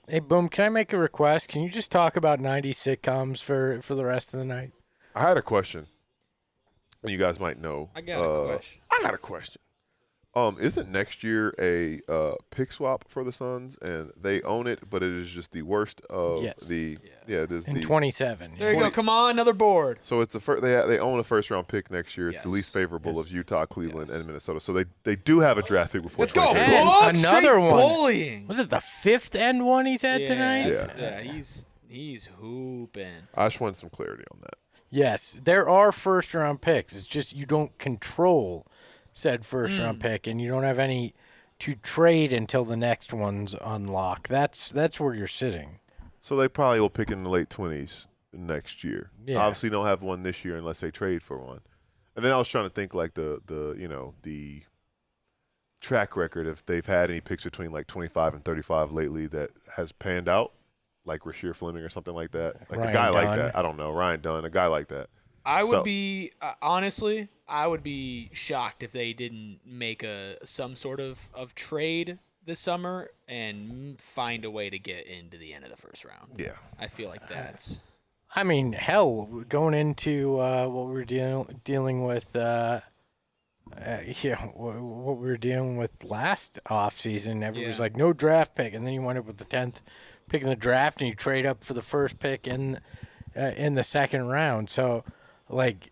C: Hey, Boom, can I make a request? Can you just talk about 90s sitcoms for the rest of the night?
A: I had a question. And you guys might know.
B: I got a question.
A: I got a question. Isn't next year a pick swap for the Suns, and they own it, but it is just the worst of
C: Yes.
A: the it is
C: In
A: the
C: 27.
B: There you go.
A: 20
B: Come on, another board.
A: So it's they own a first round pick next year. It's the
B: Yes.
A: least favorable
C: Yes.
A: of Utah, Cleveland, and Minnesota. So they do have a draft pick before.
B: Let's go,
A: 2023.
C: And
B: Book.
C: another
B: Straight
C: one.
B: bullying.
C: Was it the 5th end one he's had tonight?
A: Yeah.
B: He's hooping.
A: I just want some clarity on that.
C: Yes, there are first-round picks. It's just you don't control said first-round pick, and you don't have any to trade until the next one's unlocked. That's where you're sitting.
A: So they probably will pick in the late 20s next year.
C: Yeah.
A: Obviously, don't have one this year unless they trade for one. And then I was trying to think like the track record if they've had any picks between like 25 and 35 lately that has panned out, like Rasheer Fleming or something like that. Like
C: Ryan
A: a guy like
C: Dunn.
A: that. I don't know, Ryan Dunn, a guy like that.
B: I would
A: So-
B: be honestly, I would be shocked if they didn't make some sort of trade this summer and find a way to get into the end of the first round.
A: Yeah.
B: I feel like that's
C: I mean, hell, going into what we were dealing with, what we were dealing with last offseason, everybody's
B: Yeah.
C: like, no draft pick, and then you wind up with the 10th pick in the draft, and you trade up for the first pick in the second round. So, like,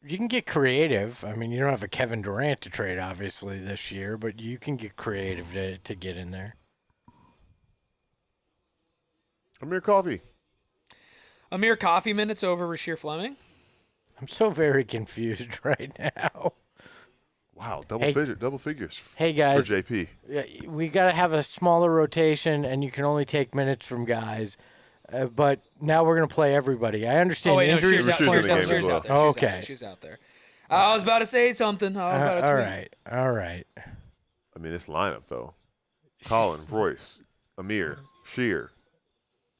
C: you can get creative. I mean, you don't have a Kevin Durant to trade, obviously, this year, but you can get creative to get in there.
A: Amir Coffee.
B: Amir Coffee minutes over Rasheer Fleming.
C: I'm so very confused right now.
A: Wow,
C: Hey.
A: double figures
C: Hey,
A: for
C: guys.
A: JP.
C: Yeah, we got to have a smaller rotation, and you can only take minutes from guys. But now we're going to play everybody. I understand injuries.
A: Shear's in the game as well.
C: Okay.
B: She's out there. I was about to say something. I was about to tweet.
C: All right.
A: I mean, this lineup, though. Colin, Royce, Amir, Shear.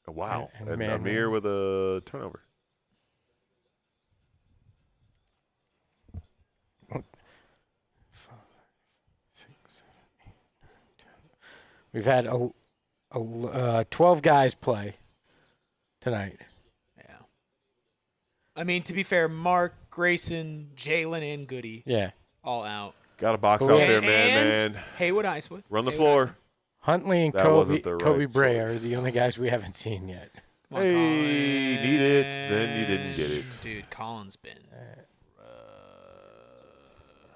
A: Wow.
C: And
A: And
C: man,
A: Amir with a turnover.
C: We've had 12 guys play tonight.
B: Yeah. I mean, to be fair, Mark, Grayson, Jalen, and Goody
C: Yeah.
B: all out.
A: Got a box
C: Cool.
A: out there,
B: And
A: man.
B: Haywood Icewood.
A: Run the
B: Haywood
A: floor.
B: Icewood.
C: Huntley and
A: That
C: Kobe
A: wasn't the right
C: Bray
A: choice.
C: are the only guys we haven't seen yet.
B: Come on,
A: Hey,
B: Colin.
A: need it, then you didn't get it.
B: Dude, Colin's been.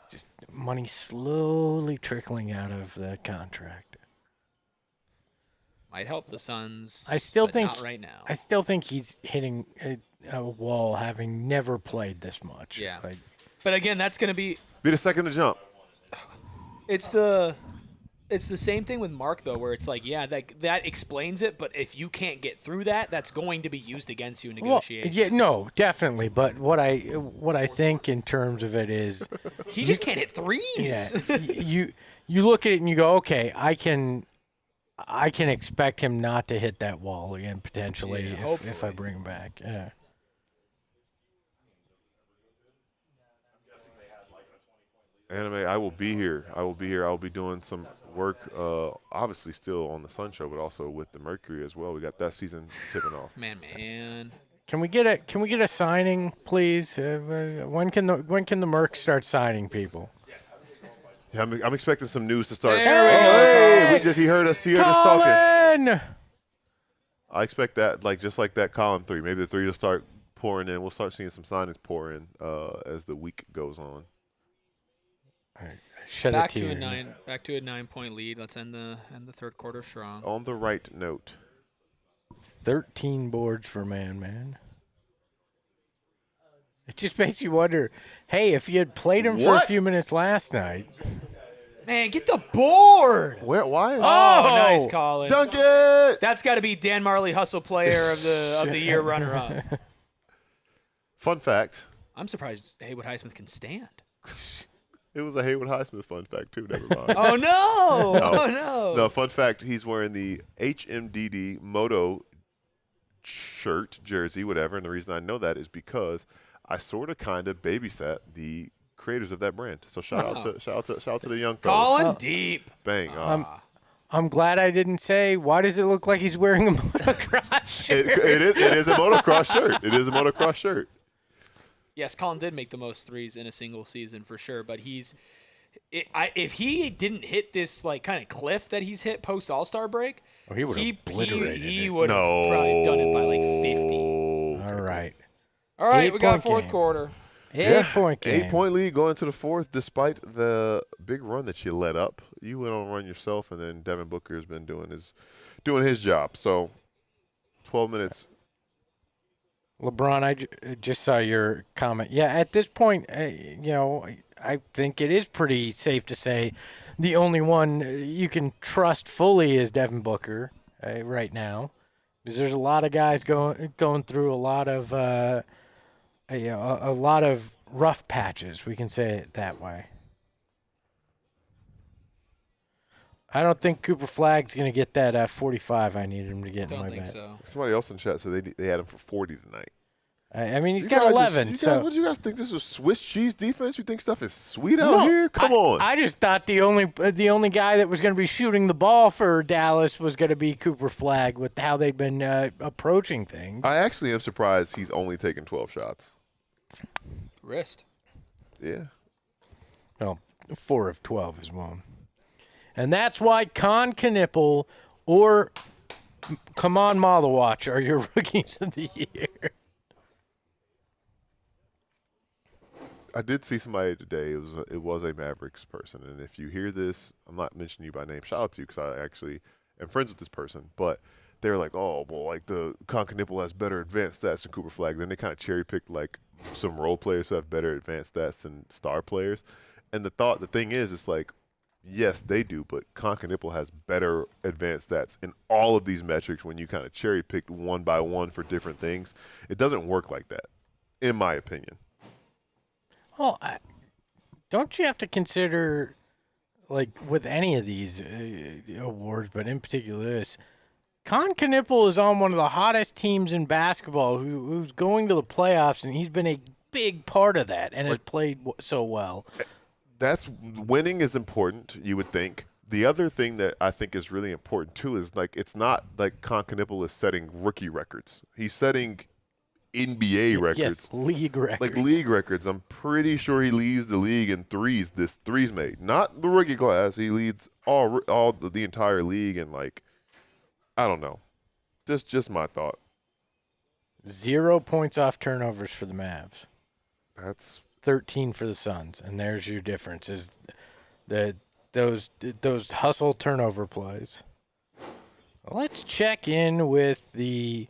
C: Just money slowly trickling out of the contract.
B: Might help the Suns.
C: I still
B: but
C: think
B: not right now.
C: I still think he's hitting a wall, having never played this much.
B: Yeah.
C: Like,
B: But again, that's going to be.
A: Be the second to jump.
B: It's the same thing with Mark though, where it's like, yeah, that explains it. But if you can't get through that, that's going to be used against you in
C: well,
B: negotiations.
C: yeah, no, definitely. But what I think in terms of it is,
B: He just can't hit threes.
C: yeah, you look at it and you go, okay, I can expect him not to hit that wall again potentially
B: Yeah,
C: if I
B: hopefully.
C: bring him back. Yeah.
A: Anime, I will be here. I will be doing some work, obviously still on the Sun Show, but also with the Mercury as well. We got that season tipping off.
B: Man.
C: Can we get a signing, please? When can the Mercs start signing people?
A: Yeah, I'm expecting some news to start.
B: There we go.
A: Hey, he heard us talking.
C: Colin!
A: I expect that, like just like that column 3. Maybe the 3 will start pouring in. We'll start seeing some signings pour in as the week goes on.
C: All right. Shed
B: Back
C: a tear.
B: to a 9-point lead. Let's end the third quarter strong.
A: On the right note.
C: 13 boards for man. It just makes you wonder, hey, if you had played him for a few minutes last night.
B: Man, get the board.
A: Where? Why?
B: Oh, nice, Colin.
A: Dunk it!
B: That's got to be Dan Marley Hustle Player of the year runner-up.
A: Fun fact.
B: I'm surprised Haywood Highsmith can stand.
A: It was a Haywood Highsmith fun fact, too. Never mind.
B: Oh, no. Oh, no.
A: No, fun fact, he's wearing the HMDD Moto shirt, jersey, whatever. And the reason I know that is because I sort of kind of babysat the creators of that brand. So shout out to the young fellas.
B: Colin deep.
A: Bang.
C: I'm glad I didn't say, why does it look like he's wearing a motocross shirt?
A: It is a motocross shirt. It is a motocross shirt.
B: Yes, Colin did make the most threes in a single season for sure, but if he didn't hit this like kind of cliff that he's hit post All-Star break,
C: he would have obliterated
B: he
C: it.
B: would have probably done it by like 50.
C: All right.
B: All right, we got
C: 8-point
B: fourth
C: game.
B: quarter.
C: 8-point game.
A: 8-point lead going to the fourth, despite the big run that you let up. You went on a run yourself, and then Devin Booker has been doing his job. So, 12 minutes.
C: LeBron, I just saw your comment. Yeah, at this point, I think it is pretty safe to say the only one you can trust fully is Devin Booker right now, because there's a lot of guys going through a lot of a lot of rough patches. We can say it that way. I don't think Cooper Flagg's going to get that 45 I needed him to get in my bet.
B: Don't think so.
A: Somebody else in chat said they had him for 40 tonight.
C: I mean, he's got 11.
A: What do you guys think? This is Swiss cheese defense? You think stuff is sweet out here? Come on.
C: I just thought the only guy that was going to be shooting the ball for Dallas was going to be Cooper Flagg with how they've been approaching things.
A: I actually am surprised he's only taken 12 shots.
B: Wrist.
A: Yeah.
C: Well, 4 of 12 is one. And that's why Khaman Maluach or Khaman Maluach are your rookies of the year.
A: I did see somebody today. It was a Mavericks person, and if you hear this, I'm not mentioning you by name. Shout out to you because I actually am friends with this person. But they're like, oh, well, like the Khaman has better advanced stats than Cooper Flagg. Then they kind of cherry picked like some role players who have better advanced stats than star players. And the thing is, it's like, yes, they do, but Khaman has better advanced stats in all of these metrics when you kind of cherry picked one by one for different things. It doesn't work like that, in my opinion.
C: Well, don't you have to consider, like with any of these awards, but in particular this, Khaman is on one of the hottest teams in basketball who's going to the playoffs, and he's been a big part of that and has played so well.
A: That's winning is important, you would think. The other thing that I think is really important too is like it's not like Khaman is setting rookie records. He's setting NBA records.
C: Yes, league records.
A: Like league records. I'm pretty sure he leads the league in threes made. Not the rookie class. He leads all the entire league, and like I don't know. Just my thought.
C: 0 points off turnovers for the Mavs.
A: That's
C: 13 for the Suns, and there's your difference is those hustle turnover plays. Let's check in with the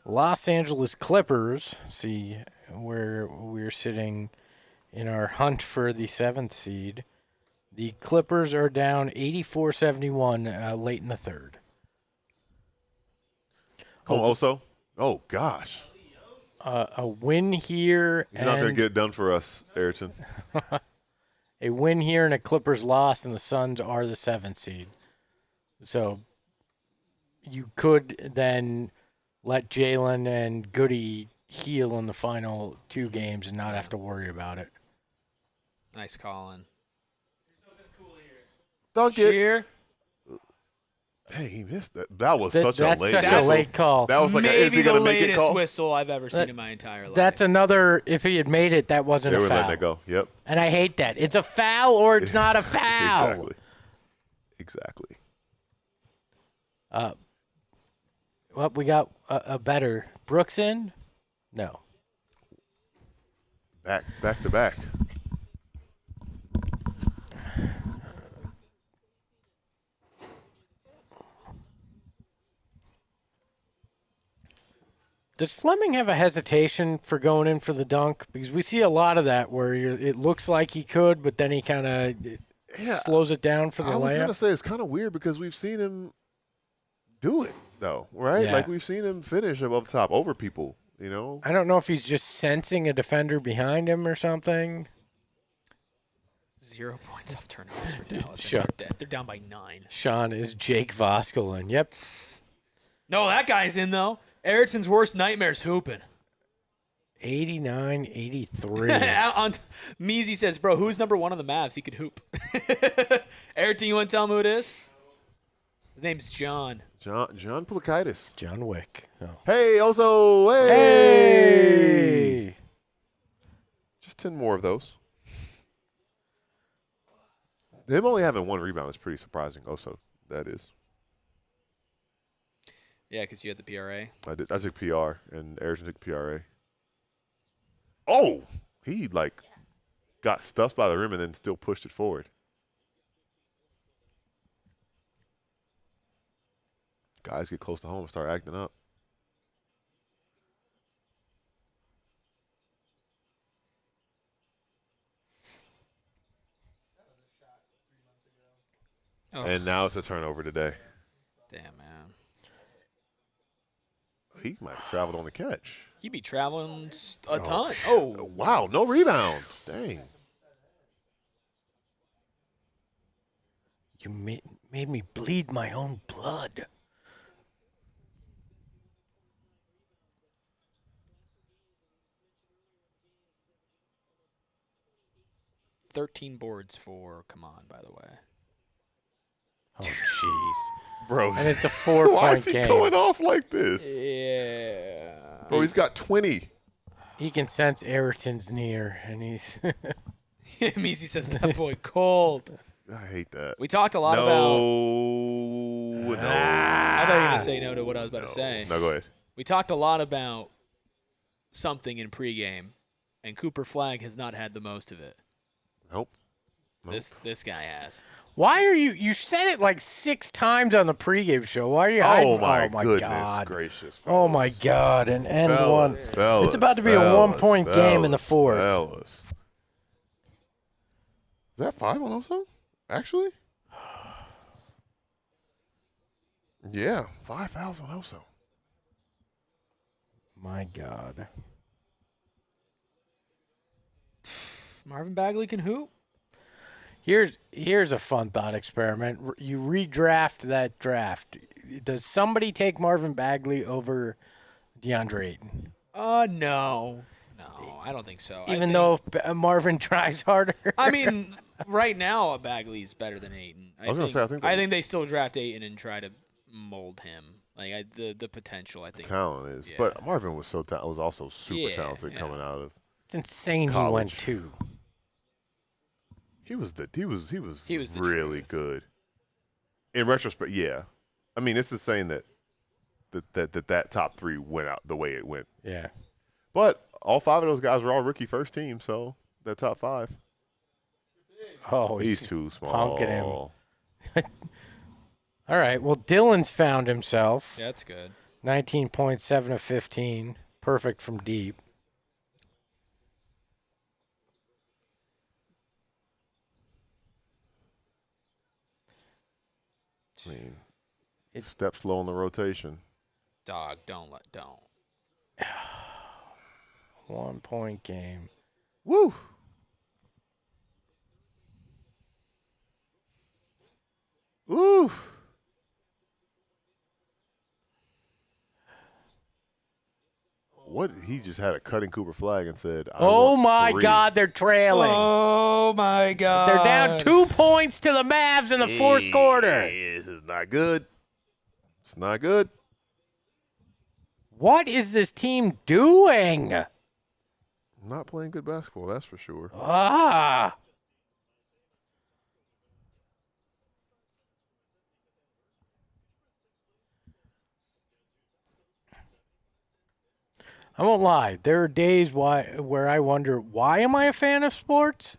C: Los Angeles Clippers, see where we're sitting in our hunt for the 7th seed. The Clippers are down 84-71 late in the third.
A: also. Oh gosh.
C: A win here.
A: You're not going to get it done for us, Ayrton.
C: A win here and a Clippers loss, and the Suns are the 7th seed. So you could then let Jalen and Goody heal in the final 2 games and not have to worry about it.
B: Nice Colin.
A: Don't get.
B: Cheer.
A: Hey, he missed that. That was such a late.
C: That's such a late call.
A: That was like, is
B: Maybe
A: he
B: the
A: going to make it
B: latest
A: call?
B: whistle I've ever seen in my entire life.
C: That's another. If he had made it, that wasn't
A: They
C: a
A: were
C: foul.
A: letting it go. Yep.
C: And I hate that. It's a foul or it's not a foul.
A: Exactly.
C: Well, we got a better Brooks in. No.
A: Back to back.
C: Does Fleming have a hesitation for going in for the dunk? Because we see a lot of that where it looks like he could, but then he kind of slows it down for the
A: I was
C: layup.
A: gonna say it's kind of weird because we've seen him do it though, right?
C: Yeah.
A: Like we've seen him finish above the top over people. You know,
C: I don't know if he's just sensing a defender behind him or something.
B: 0 points off turnovers for Dallas.
C: Sure.
B: They're down by 9.
C: Sean is Jake Voskelin. Yep.
B: No, that guy's in, though. Ayrton's worst nightmare's hooping.
C: 89-83.
B: Measy says, bro, who's number 1 on the Mavs? He could hoop. Ayrton, you want to tell him who it is? His name's John.
A: John Pulakaitis.
C: John Wick. Oh.
A: Hey, also,
C: Hey!
A: Just 10 more of those. Him only having 1 rebound is pretty surprising. Also, that is.
B: Yeah, because you had the PRA.
A: I took PR, and Ayrton took PRA. Oh, he got stuffed by the rim and then still pushed it forward. Guys get close to home and start acting up.
B: Oh,
A: And now it's a turnover today.
B: damn, man.
A: He might have traveled on the catch.
B: He be traveling a ton. Oh,
A: Wow, no rebound. Dang.
C: You made me bleed my own blood.
B: $13 boards for Khaman, by the way.
C: Oh, jeez.
A: Bro,
C: And it's a
A: why
C: 4-point
A: is he
C: game.
A: going off like this?
B: Yeah.
A: Bro, he's got 20.
C: He can sense Ayrton's near, and he's
B: Measy says that boy cold.
A: I hate that.
B: We talked a lot about.
A: No.
B: I thought you were going to say no to what I was about to say.
A: No, go ahead.
B: We talked a lot about something in pregame, and Cooper Flagg has not had the most of it.
A: Nope.
B: This guy has.
C: Why are you said it like 6 times on the pregame show. Why are you
A: Oh,
C: hiding?
A: my goodness
C: God.
A: gracious.
C: Oh, my God. An end one.
A: Fellas,
C: It's about to be a 1-point game in the 4th.
A: Fellas. Is that 5 on Oso? Actually? Yeah, 5 fouls on Oso.
C: My God.
B: Marvin Bagley can hoop.
C: Here's a fun thought experiment. You redraft that draft. Does somebody take Marvin Bagley over DeAndre Ayton?
B: No, I don't think so.
C: Even though Marvin tries harder.
B: I mean, right now Bagley's better than Ayton.
A: I was gonna say, I think
B: they still draft Ayton and try to mold him. Like the potential, I think.
A: Talent is,
B: Yeah.
A: but Marvin was was also super
B: Yeah,
A: talented
B: yeah.
A: coming out of.
C: It's insane
A: College.
C: he went 2.
A: He was
B: the
A: really
B: truth.
A: good. In retrospect, yeah. I mean, it's the saying that top 3 went out the way it went.
C: Yeah.
A: But all 5 of those guys were all rookie first team, so that top 5.
C: Oh,
A: He's too small.
C: punking him. All right. Well, Dillon's found himself.
B: Yeah, that's good.
C: 19 points, 7 of 15. Perfect from deep.
A: I mean, step slow on the rotation.
B: Dog, don't.
C: 1-point game.
A: Woo! Ooh! What? He just had a cutting Cooper Flagg and said,
C: Oh, my
A: 3.
C: God. They're trailing.
B: Oh my God!
C: They're down 2 points to the Mavs in the 4th quarter.
A: This is not good. It's not good.
C: What is this team doing?
A: Not playing good basketball, that's for sure.
C: Ah. I won't lie. There are days where I wonder, why am I a fan of sports?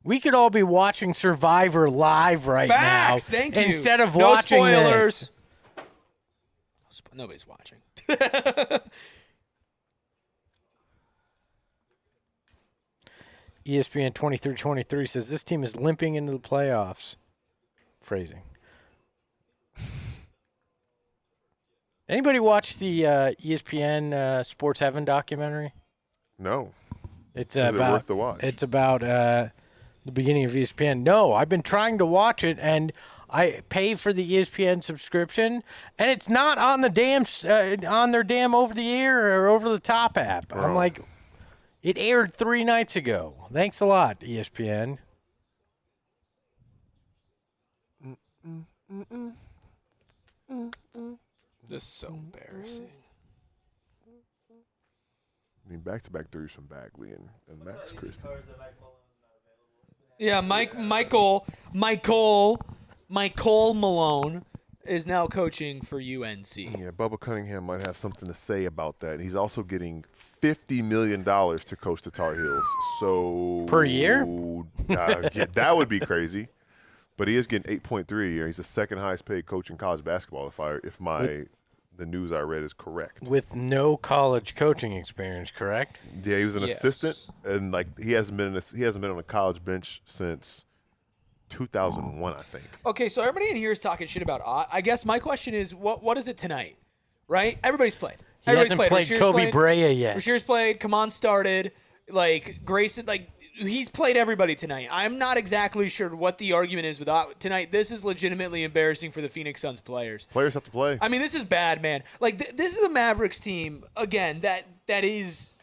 C: We could all be watching Survivor live right
B: Facts,
C: now
B: thank you.
C: instead of
B: no
C: watching
B: spoilers.
C: this.
B: Nobody's watching.
C: ESPN 2323 says this team is limping into the playoffs. Phrasing. Anybody watch the ESPN Sports Heaven documentary?
A: No.
C: It's
A: Is
C: about
A: it worth the watch?
C: It's about the beginning of ESPN. No, I've been trying to watch it, and I pay for the ESPN subscription, and it's not on the damn on their damn over the air or over the top app. I'm like, it aired 3 nights ago. Thanks a lot, ESPN.
B: This is so embarrassing.
A: I mean, back-to-back threes from Bagley and Max Christie.
B: Yeah, Michael Malone is now coaching for UNC.
A: Yeah, Bubba Cunningham might have something to say about that. He's also getting $50 million to coach the Tar Heels. So
C: Per year?
A: Yeah, that would be crazy. But he is getting $8.3 a year. He's the second highest paid coach in college basketball. If the news I read is correct.
C: With no college coaching experience, correct?
A: Yeah, he was an
B: Yes.
A: assistant, and he hasn't been on a college bench since 2001, I think.
B: Okay, so everybody in here is talking shit about Ott. I guess my question is, what is it tonight? Right? Everybody's played.
C: He
B: Everybody's
C: hasn't played
B: Rashir's
C: Kobe Brea yet.
B: Rashir's played. Khaman started. Grayson, he's played everybody tonight. I'm not exactly sure what the argument is with Ott tonight. This is legitimately embarrassing for the Phoenix Suns players.
A: Players have to play.
B: I mean, this is bad, man. This is a Mavericks team again that is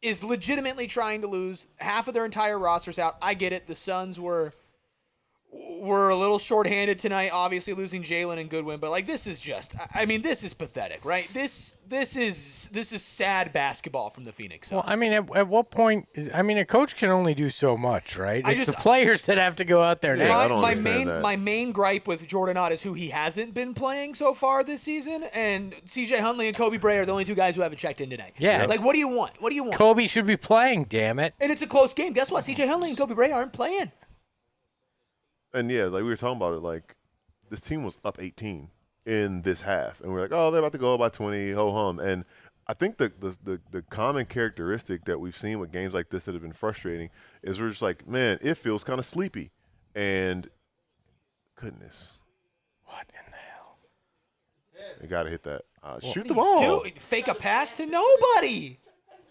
B: legitimately trying to lose. Half of their entire roster's out. I get it. The Suns were a little shorthanded tonight, obviously losing Jalen and Goodwin, but this is just, I mean, this is pathetic, right? This is sad basketball from the Phoenix Suns.
C: Well, I mean, at what point? A coach can only do so much, right?
B: I
C: It's
B: just-
C: the players that have to go out there.
A: Yeah, I don't
B: my
A: understand that.
B: my main gripe with Jordan Ott is who he hasn't been playing so far this season, and CJ Huntley and Kobe Brea are the only two guys who haven't checked in tonight.
C: Yeah.
B: What do you want? What do you want?
C: Kobe should be playing. Damn it!
B: And it's a close game. Guess what? CJ Huntley and Kobe Brea aren't playing.
A: And yeah, we were talking about it, this team was up 18 in this half, and we're like, oh, they're about to go up by 20, ho hum. And I think the common characteristic that we've seen with games like this that have been frustrating is we're just like, man, it feels kind of sleepy. And goodness,
C: What in the hell?
A: you got to hit that. Shoot the ball.
B: Dude, fake a pass to nobody.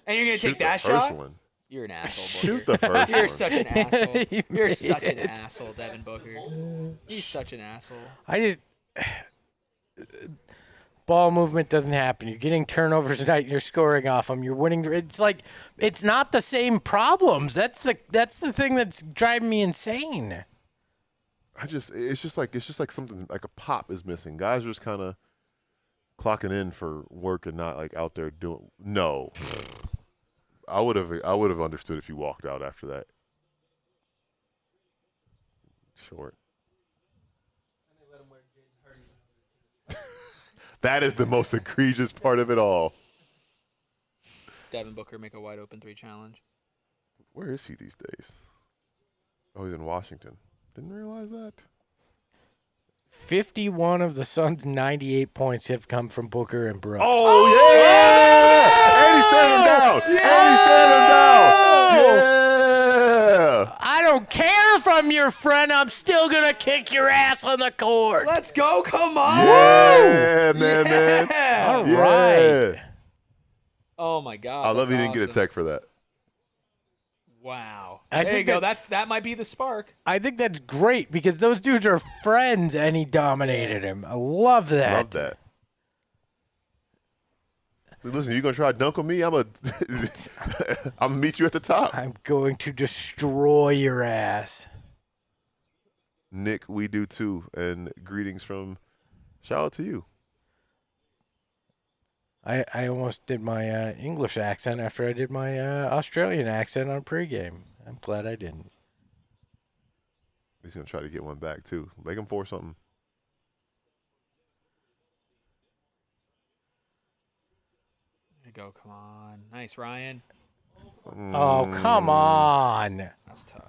B: And you're going to
A: Shoot
B: take that
A: the first
B: shot?
A: one.
B: You're an asshole,
A: Shoot
B: Booker.
A: the first
B: You're
A: one.
B: such an asshole.
C: You
B: You're
C: made
B: such an
C: it.
B: asshole, Devin Booker. He's such an asshole.
C: I just ball movement doesn't happen. You're getting turnovers tonight. You're scoring off them. You're winning. It's not the same problems. That's the thing that's driving me insane.
A: It's just like something like a pop is missing. Guys are just kind of clocking in for work and not out there doing. No, I would have understood if you walked out after that. Short. That is the most egregious part of it all.
B: Devin Booker make a wide open 3 challenge.
A: Where is he these days? Oh, he's in Washington. Didn't realize that.
C: 51 of the Suns' 98 points have come from Booker and Brooks.
A: Oh, yeah! And he's standing down. Yeah!
C: I don't care if I'm your friend. I'm still gonna kick your ass on the court.
B: Let's go. Come on.
A: Yeah, man.
C: All
A: Yeah.
C: right.
B: Oh, my God.
A: I love
B: that's
A: you didn't get a
B: awesome.
A: tech for that.
B: Wow.
C: I
B: There you
C: think
B: go.
C: that-
B: That might be the spark.
C: I think that's great because those dudes are friends and he dominated him. I love that.
A: Love that. Listen, you gonna try to dunk on me? I'm gonna meet you at the top.
C: I'm going to destroy your ass.
A: Nick, we do too. And greetings from. Shout out to you.
C: I almost did my English accent after I did my Australian accent on pregame. I'm glad I didn't.
A: He's gonna try to get one back too. Make him force something.
B: go. Come on. Nice, Ryan.
C: Oh, come on.
B: That's tough.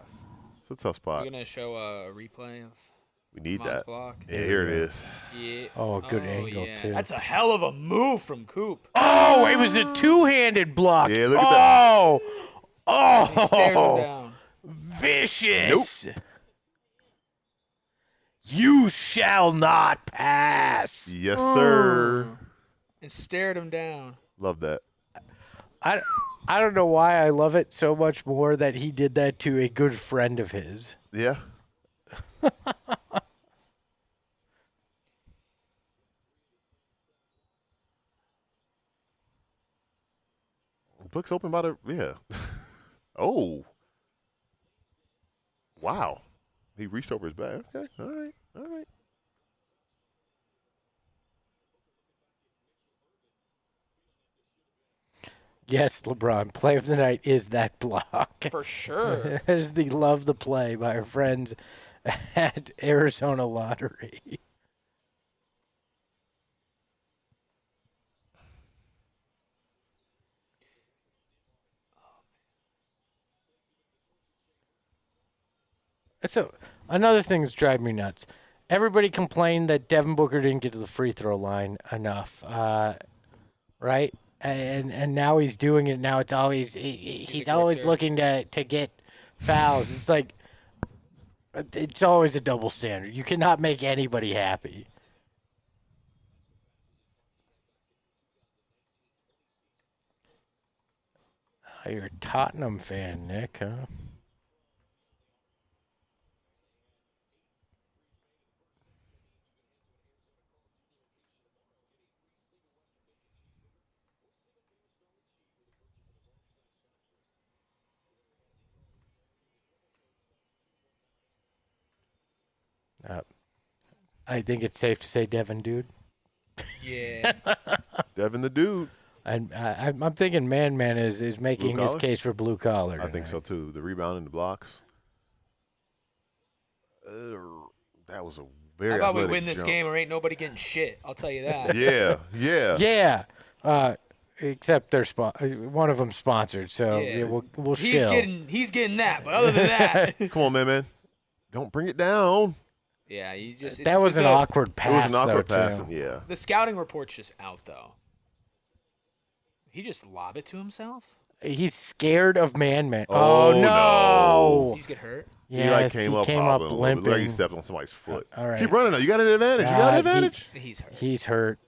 A: It's a tough spot.
B: We're going to show a replay of
A: We need
B: Khaman's
A: that.
B: block.
A: Yeah, here it is.
B: Yeah.
C: Oh, good angle,
B: yeah.
C: too.
B: That's a hell of a move from Coop.
C: Oh, it was a two-handed block.
A: Yeah, look at that.
C: Oh,
B: He stares him down.
C: vicious. You shall not pass.
A: Yes, sir.
B: And stared him down.
A: Love that.
C: I don't know why I love it so much more that he did that to a good friend of his.
A: Yeah. Book's open by the Oh. Wow. He reached over his back. Okay. All right. All right.
C: Yes, LeBron. Play of the night is that block.
B: For sure.
C: There's the love the play by our friends at Arizona Lottery. So another thing that's driving me nuts. Everybody complained that Devin Booker didn't get to the free throw line enough, right? And now he's doing it. Now it's always he's always
B: grifter.
C: looking to get fouls. It's like it's always a double standard. You cannot make anybody happy. Oh, you're a Tottenham fan, Nick, huh? I think it's safe to say Devin, dude.
B: Yeah.
A: Devin the dude.
C: And I'm thinking Man is making his
A: collar?
C: case for blue collar.
A: I think so too. The rebound and the blocks. That was a very
B: How about we
A: athletic
B: win this
A: jump.
B: game or ain't nobody getting shit? I'll tell you that.
A: Yeah, yeah.
C: Yeah. Except they're one of them sponsored, so
B: Yeah.
C: we'll
B: He's
C: chill.
B: getting that, but other than that,
A: Come on, man. Don't bring it down.
B: yeah, you just
C: That was an awkward
A: It
C: pass,
A: was an awkward
C: though,
A: pass.
C: too.
A: Yeah.
B: The scouting report's just out though. He just lobbed it to himself.
C: He's scared of Man.
A: Oh,
C: no!
A: no.
B: He's get hurt.
C: Yes,
A: he came up
C: limping.
A: limping. Like he stepped on somebody's foot.
C: All right.
A: Keep running now. You got an advantage. You got an advantage.
B: He's hurt.
C: He's hurt.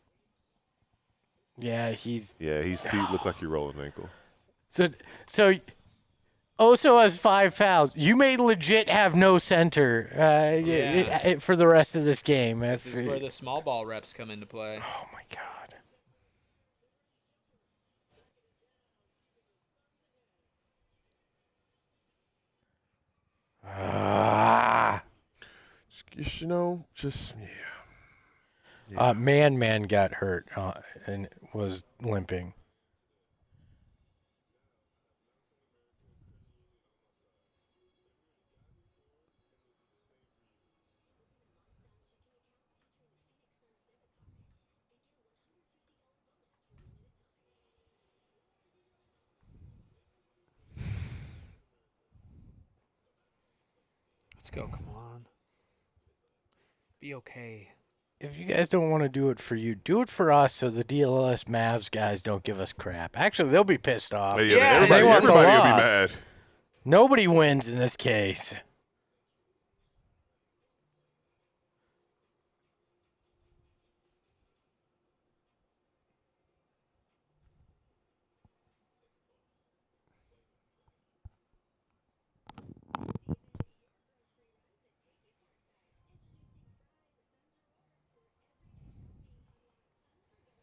C: Yeah, he's
A: Yeah, he looked like he rolled an ankle.
C: so. Oso has 5 fouls. You may legit have no center for the rest of this game.
B: This is where the small ball reps come into play.
C: Oh my God.
A: Just,
C: Man got hurt and was limping.
B: Let's go. Come on. Be okay.
C: If you guys don't want to do it for you, do it for us so the DLS Mavs guys don't give us crap. Actually, they'll be pissed off.
B: Yeah,
C: they want the
A: everybody will be
C: loss.
A: mad.
C: Nobody wins in this case.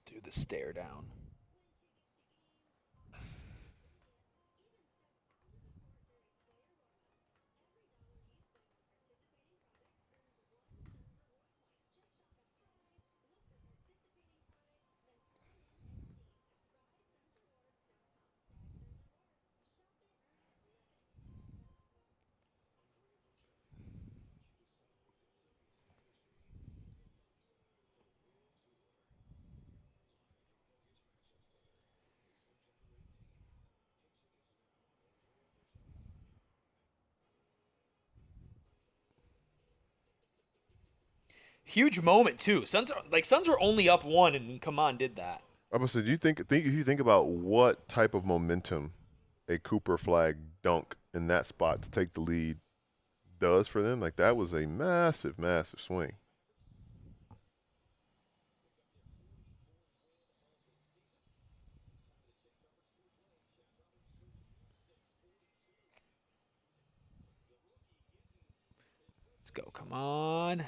B: Do the stare down. Huge moment too. Suns are only up 1, and Khaman did that.
A: I was saying, do you think if you think about what type of momentum a Cooper Flagg dunk in that spot to take the lead does for them, like that was a massive, massive swing.
B: Let's go, Khaman.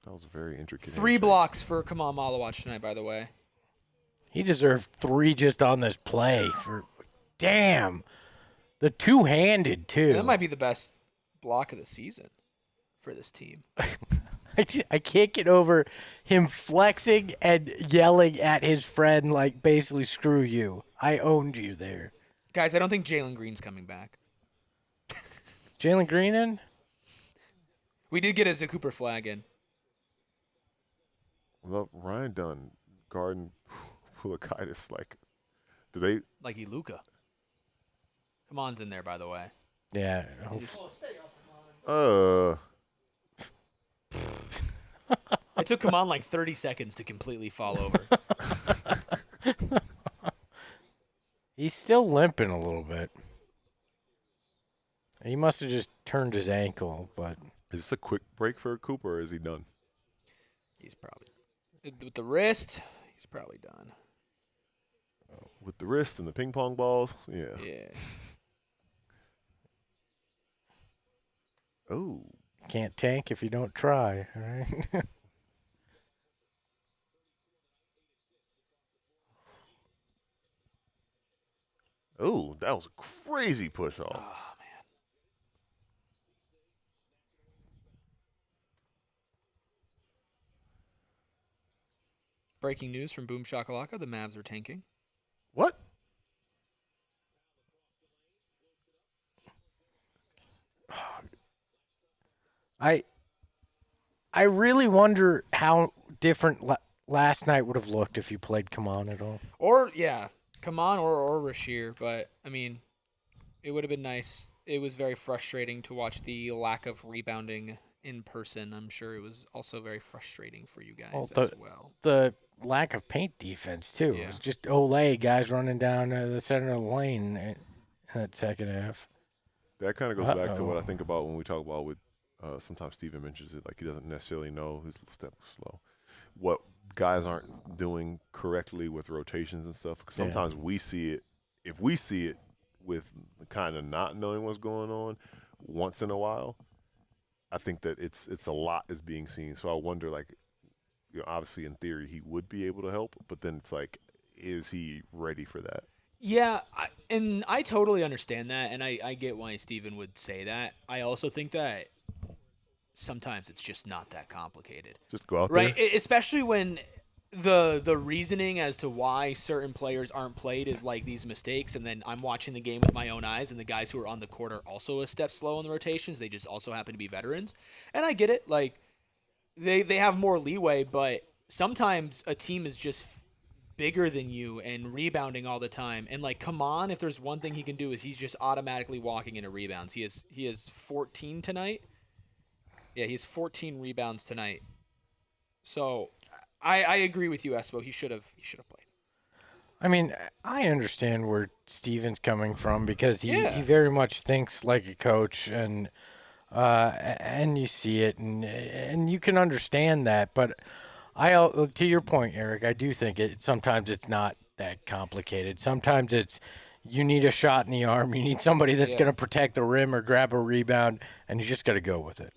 A: That was a very intricate.
B: 3 blocks for Khaman Maluach tonight, by the way.
C: He deserved 3 just on this play. Damn. The two-handed, too.
B: That might be the best block of the season for this team.
C: I can't get over him flexing and yelling at his friend like, basically, screw you. I owned you there.
B: Guys, I don't think Jalen Green's coming back.
C: Jalen Green in?
B: We did get a Cooper Flagg in.
A: Well, Ryan Dunn guarding Pulakaitis, like, do they?
B: Like Luka. Khaman's in there, by the way.
C: Yeah.
B: It took Khaman like 30 seconds to completely fall over.
C: He's still limping a little bit. He must have just turned his ankle, but.
A: Is this a quick break for Cooper, or is he done?
B: He's probably with the wrist. He's probably done.
A: With the wrist and the ping pong balls, yeah.
B: Yeah.
A: Oh.
C: Can't tank if you don't try, right?
A: Oh, that was a crazy push off.
B: Oh, man. Breaking news from Boom Shakalaka. The Mavs are tanking.
A: What?
C: I really wonder how different last night would have looked if you played Khaman at all.
B: Or, yeah, Khaman or Rashir. But, I mean, it would have been nice. It was very frustrating to watch the lack of rebounding in person. I'm sure it was also very frustrating for you guys as well.
C: The lack of paint defense, too.
B: Yeah.
C: It was just Olay guys running down the center of the lane in that second half.
A: That kind of goes back to what I think about when we talk about with sometimes Steven mentions it, like he doesn't necessarily know his step was slow. What guys aren't doing correctly with rotations and stuff. Sometimes we see it. If we see it with kind of not knowing what's going on once in a while, I think that it's a lot is being seen. So I wonder, like, you know, obviously in theory he would be able to help, but then it's like, is he ready for that?
B: Yeah, and I totally understand that, and I get why Steven would say that. I also think that sometimes it's just not that complicated.
A: Just go out
B: right?
A: there.
B: Especially when the reasoning as to why certain players aren't played is like these mistakes, and then I'm watching the game with my own eyes, and the guys who are on the court are also a step slow in the rotations. They just also happen to be veterans. And I get it. Like, they have more leeway, but sometimes a team is just bigger than you and rebounding all the time. And, like, Khaman, if there's one thing he can do is he's just automatically walking into rebounds. He has 14 tonight. Yeah, he has 14 rebounds tonight. So I agree with you, Espo. He should have played.
C: I mean, I understand where Steven's coming from because he very much thinks like a coach, and you see it, and you can understand that. But to your point, Eric, I do think sometimes it's not that complicated. Sometimes it's you need a shot in the arm, you need somebody that's going to protect the rim or grab a rebound, and you just got to go with it.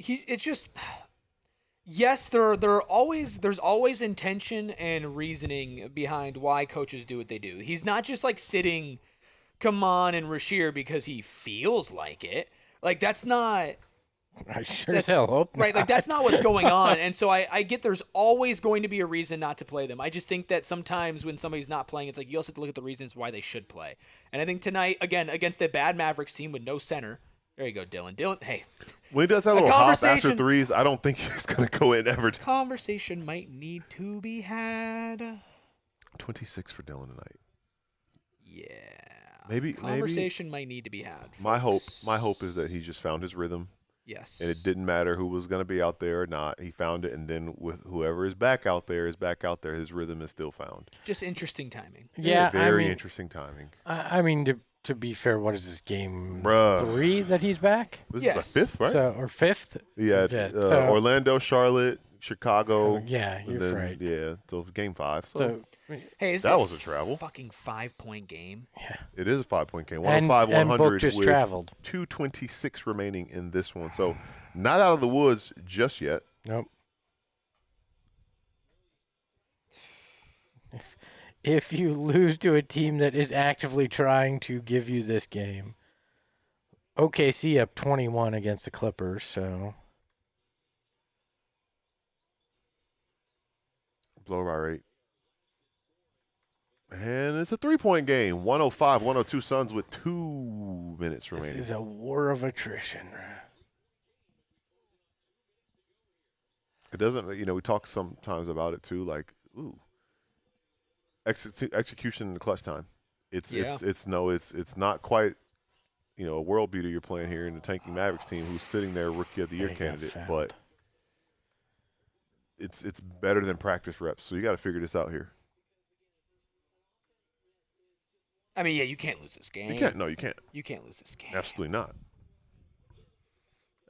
B: It's just, yes, there's always intention and reasoning behind why coaches do what they do. He's not just like sitting Khaman and Rashir because he feels like it. Like, that's not.
C: I sure as hell hope
B: right.
C: not.
B: Like, that's not what's going on. And so I get there's always going to be a reason not to play them. I just think that sometimes when somebody's not playing, it's like you also have to look at the reasons why they should play. And I think tonight, again, against a bad Mavericks team with no center. There you go, Dillon. Hey.
A: When he does that little hop after threes, I don't think he's going to go in ever.
B: Conversation might need to be had.
A: 26 for Dillon tonight.
B: Yeah.
A: Maybe
B: Conversation might need to be had.
A: my
B: folks.
A: hope is that he just found his rhythm,
B: Yes.
A: and it didn't matter who was going to be out there or not. He found it, and then with whoever is back out there. His rhythm is still found.
B: Just interesting timing.
C: Yeah,
A: very interesting timing.
C: I mean, to be fair, what is this game
A: Bruh.
C: 3 that he's back?
A: This
B: Yes.
A: is the 5th, right?
C: So or 5th?
A: Yeah,
C: so-
A: Orlando, Charlotte, Chicago.
C: Yeah,
A: and
C: you're
A: then,
C: right.
A: Yeah, so game 5.
C: So
B: Hey, this
A: That
B: is
A: was a travel.
B: Fucking 5-point game.
A: It is a 5-point game.
C: and
A: 105,
C: and
A: 100
C: Book just
A: with
C: traveled.
A: 2:26 remaining in this one. So not out of the woods just yet.
C: Nope. If you lose to a team that is actively trying to give you this game, OKC up 21 against the Clippers, so
A: Blow-by rate. And it's a 3-point game. 105, 102 Suns with 2 minutes
C: this
A: remaining.
C: is a war of attrition.
A: It doesn't, we talk sometimes about it too, like, ooh, execution in the clutch time. It's not quite, a world beater you're playing here in the tanking Mavericks team who's sitting there Rookie of the Year
C: They got
A: candidate,
C: fouled.
A: but it's better than practice reps. So you got to figure this out here.
B: I mean, yeah, you can't lose this game.
A: You can't. No, you can't.
B: You can't lose this game.
A: Absolutely not.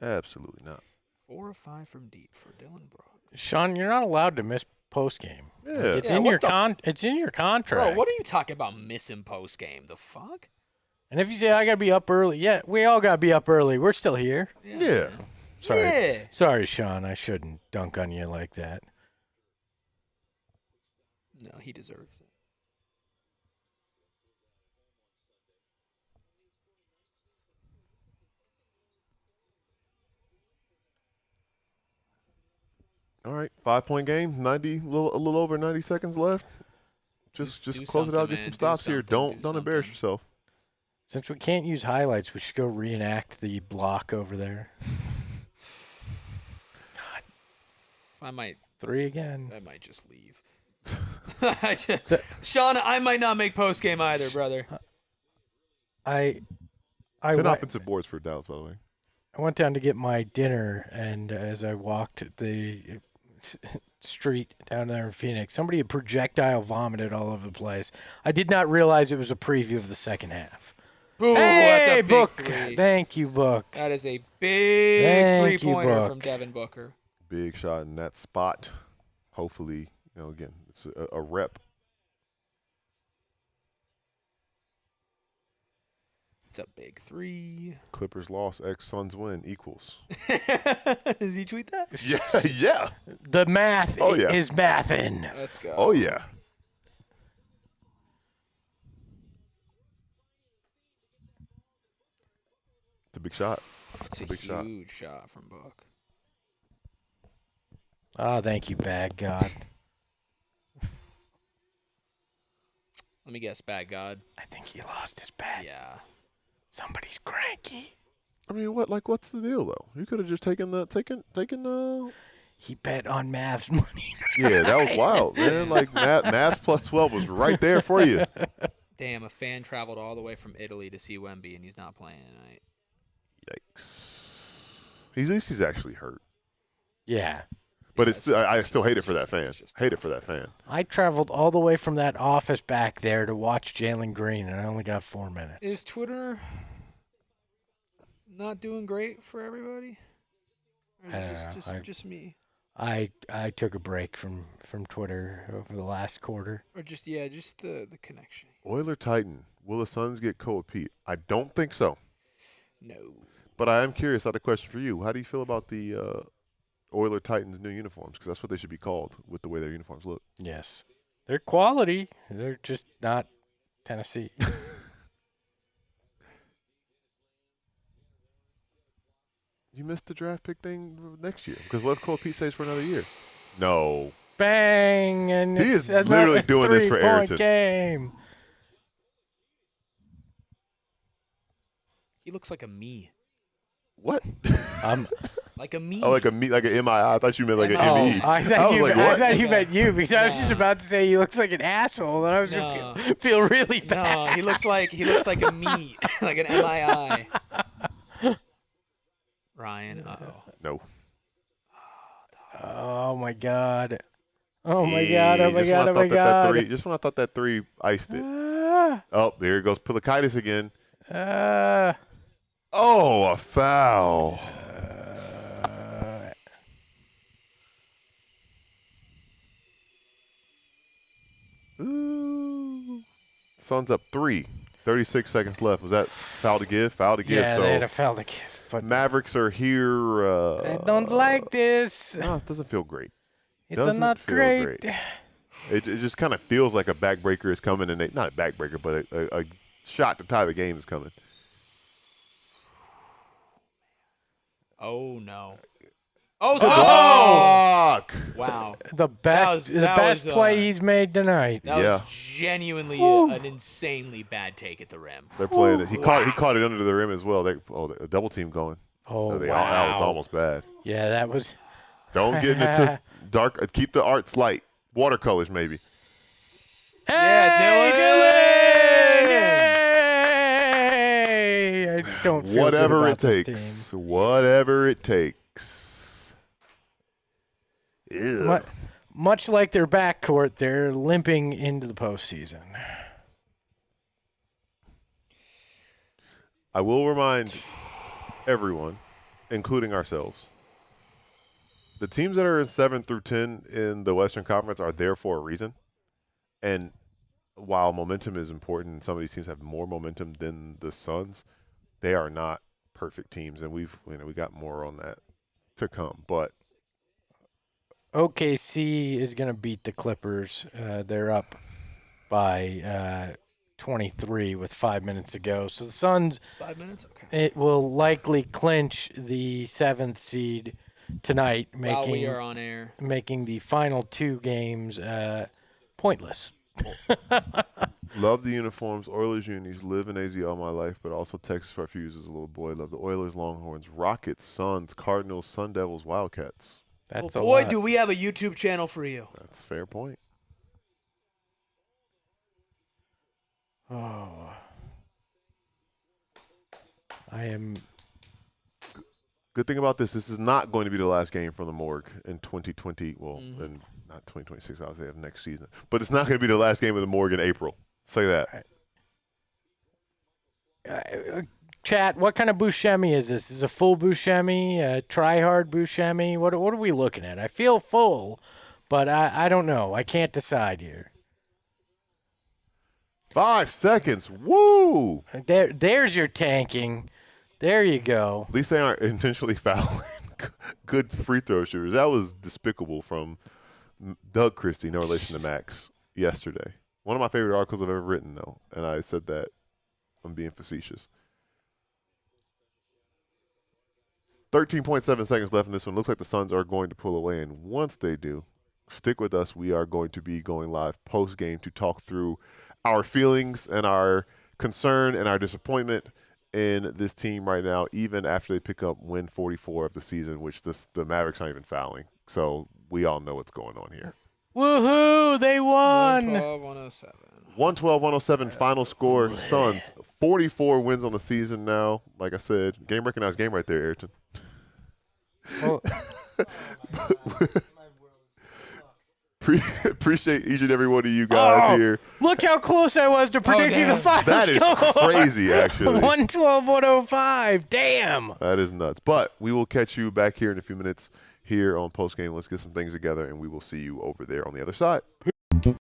A: Absolutely not.
B: 4 of 5 from deep for Dillon Brooks.
C: Sean, you're not allowed to miss post game.
A: Yeah.
C: It's
B: Yeah,
C: in
B: what
C: your
B: the
C: it's in your contract.
B: Bro, what are you talking about missing post game? The fuck?
C: And if you say I gotta be up early, yeah, we all gotta be up early. We're still here.
A: Yeah.
C: Sorry.
B: Yeah.
C: Sorry, Sean. I shouldn't dunk on you like that.
B: No, he deserves it.
A: All right, 5-point game, a little over 90 seconds left. Just
B: Do
A: close it out,
B: something,
A: get some
B: man. Do
A: stops here.
B: something,
A: Don't
B: do
A: embarrass
B: something.
A: yourself.
C: Since we can't use highlights, we should go reenact the block over there.
B: I might
C: 3 again.
B: just leave. Sean, I might not make post game either, brother.
C: I
A: 10
C: went,
A: offensive boards for Dallas, by the way.
C: I went down to get my dinner, and as I walked the street down there in Phoenix, somebody had projectile vomited all over the place. I did not realize it was a preview of the second half.
B: Ooh,
C: Hey,
B: that's a big
C: Book!
B: three.
C: Thank you, Book.
B: That is a big
C: Thank you,
B: three-pointer
C: Book.
B: from Devin Booker.
A: Big shot in that spot. Hopefully, again, it's a rep.
B: It's a big 3.
A: Clippers loss, X Suns win equals.
B: Does he tweet that?
A: Yeah, yeah.
C: The math
A: Oh, yeah.
C: is mathin'.
B: Let's go.
A: Oh, yeah. It's a big shot.
B: It's a
A: big shot.
B: huge shot from Book.
C: Oh, thank you, bad God.
B: Let me guess, bad God.
C: I think he lost his bet.
B: Yeah.
C: Somebody's cranky.
A: I mean, what's the deal though? You could have just taken the.
C: He bet on Mavs money.
A: Yeah, that was wild, man. Like Mavs plus 12 was right there for you.
B: Damn, a fan traveled all the way from Italy to see Wemby, and he's not playing tonight.
A: Yikes. At least he's actually hurt.
C: Yeah.
A: But
B: Yeah,
A: I still hate it for that fan.
B: it's just
A: Hate it for that fan.
C: I traveled all the way from that office back there to watch Jalen Green, and I only got 4 minutes.
B: Is Twitter not doing great for everybody? Or is
C: I
B: it
C: don't
B: just,
C: know.
B: just, just me?
C: I took a break from Twitter over the last quarter.
B: Or just the connection?
A: Oiler Titan. Will the Suns get co-Pete? I don't think so.
B: No.
A: But I am curious. I had a question for you. How do you feel about the Oiler Titans' new uniforms? Because that's what they should be called with the way their uniforms look.
C: Yes. They're quality. They're just not Tennessee.
A: You missed the draft pick thing next year. Because what if Cole Pete stays for another year? No.
C: Bang! And
A: He
C: it's
A: is literally
C: another
A: doing this for
C: 3-point
A: Ayrton.
C: game.
B: He looks like a me.
A: What?
B: Like a me.
A: Oh, like an MII. I thought you meant like an
B: Oh,
A: ME.
C: I
A: was
C: thought
A: like,
C: you
A: what?
C: meant you because I was just
B: No.
C: about to say he looks like an asshole, and I was
B: No.
C: gonna feel really bad.
B: No, he looks like a me, like an MII. Ryan,
A: No.
C: Oh my god. Oh my god. Oh my
A: Just
C: god.
A: when I
C: Oh my
A: thought that
C: god.
A: three, just when I thought that three iced it.
C: Ah,
A: Oh, there goes Pilikitis again.
C: ah.
A: Oh, a foul. Ooh. Suns up 3. 36 seconds left. Was that foul to give? Foul to give.
C: Yeah,
A: So
C: they had a foul to give, but
A: Mavericks are here.
C: I don't like this.
A: No, it doesn't feel great.
C: It's
A: doesn't
C: not
A: feel
C: great.
A: It just kind of feels like a backbreaker is coming, and not a backbreaker, but a shot to tie the game is coming.
B: Oh no. Oh,
A: Fuck!
B: wow.
C: The best,
B: that was,
C: play he's made tonight.
B: That
A: Yeah.
B: was genuinely an insanely bad take at the rim.
A: They're playing it. He caught it under the rim as well. A double team going.
C: Oh,
A: That
C: wow.
A: was almost bad.
C: Yeah, that was.
A: Don't get into dark. Keep the arts light. Watercolors maybe.
C: Hey,
B: Dylan!
C: Yay! I don't feel
A: Whatever
C: good
A: it
C: about this
A: takes.
C: team.
A: Whatever it takes. Ew.
C: Much like their backcourt, they're limping into the postseason.
A: I will remind everyone, including ourselves, the teams that are in 7 through 10 in the Western Conference are there for a reason. And while momentum is important, and some of these teams have more momentum than the Suns, they are not perfect teams, and we got more on that to come. But
C: OKC is going to beat the Clippers. They're up by 23 with 5 minutes to go. So the Suns,
B: 5 minutes? Okay.
C: it will likely clinch the 7th seed tonight,
B: While we are on air.
C: making the final 2 games pointless.
A: love the uniforms. Oilers unis. Live in AZ all my life, but also Texas refuge as a little boy. Love the Oilers, Longhorns, Rockets, Suns, Cardinals, Sun Devils, Wildcats.
C: That's
B: Oh,
C: a
B: boy,
C: lot.
B: do we have a YouTube channel for you.
A: That's a fair point.
C: Oh. I am.
A: Good thing about this is not going to be the last game from the morgue in 2020. Well, in not 2026, obviously, of next season. But it's not going to be the last game of the morgue in April. Say that.
C: Chat, what kind of Buscemi is this? Is it a full Buscemi, a try-hard Buscemi? What are we looking at? I feel full, but I don't know. I can't decide here.
A: 5 seconds. Woo!
C: There's your tanking. There you go.
A: At least they aren't intentionally fouling good free throw shooters. That was despicable from Doug Christie, no relation to Max, yesterday. One of my favorite articles I've ever written, though, and I said that I'm being facetious. 13.7 seconds left in this one. Looks like the Suns are going to pull away, and once they do, stick with us. We are going to be going live post-game to talk through our feelings and our concern and our disappointment in this team right now, even after they pick up win 44 of the season, which the Mavericks aren't even fouling. So we all know what's going on here.
C: Woohoo! They won.
B: 112-107.
A: 112-107 final score. Suns 44 wins on the season now. Like I said, game recognized game right there, Ayrton.
C: Well,
A: Appreciate each and every one of you guys here.
C: look how close I was to predicting the
B: damn.
C: final
A: That is
C: score.
A: crazy, actually.
C: 112-105. Damn.
A: That is nuts. But we will catch you back here in a few minutes here on postgame. Let's get some things together, and we will see you over there on the other side.
E: We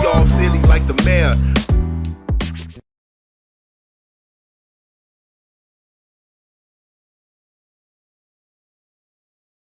E: all silly like the mayor.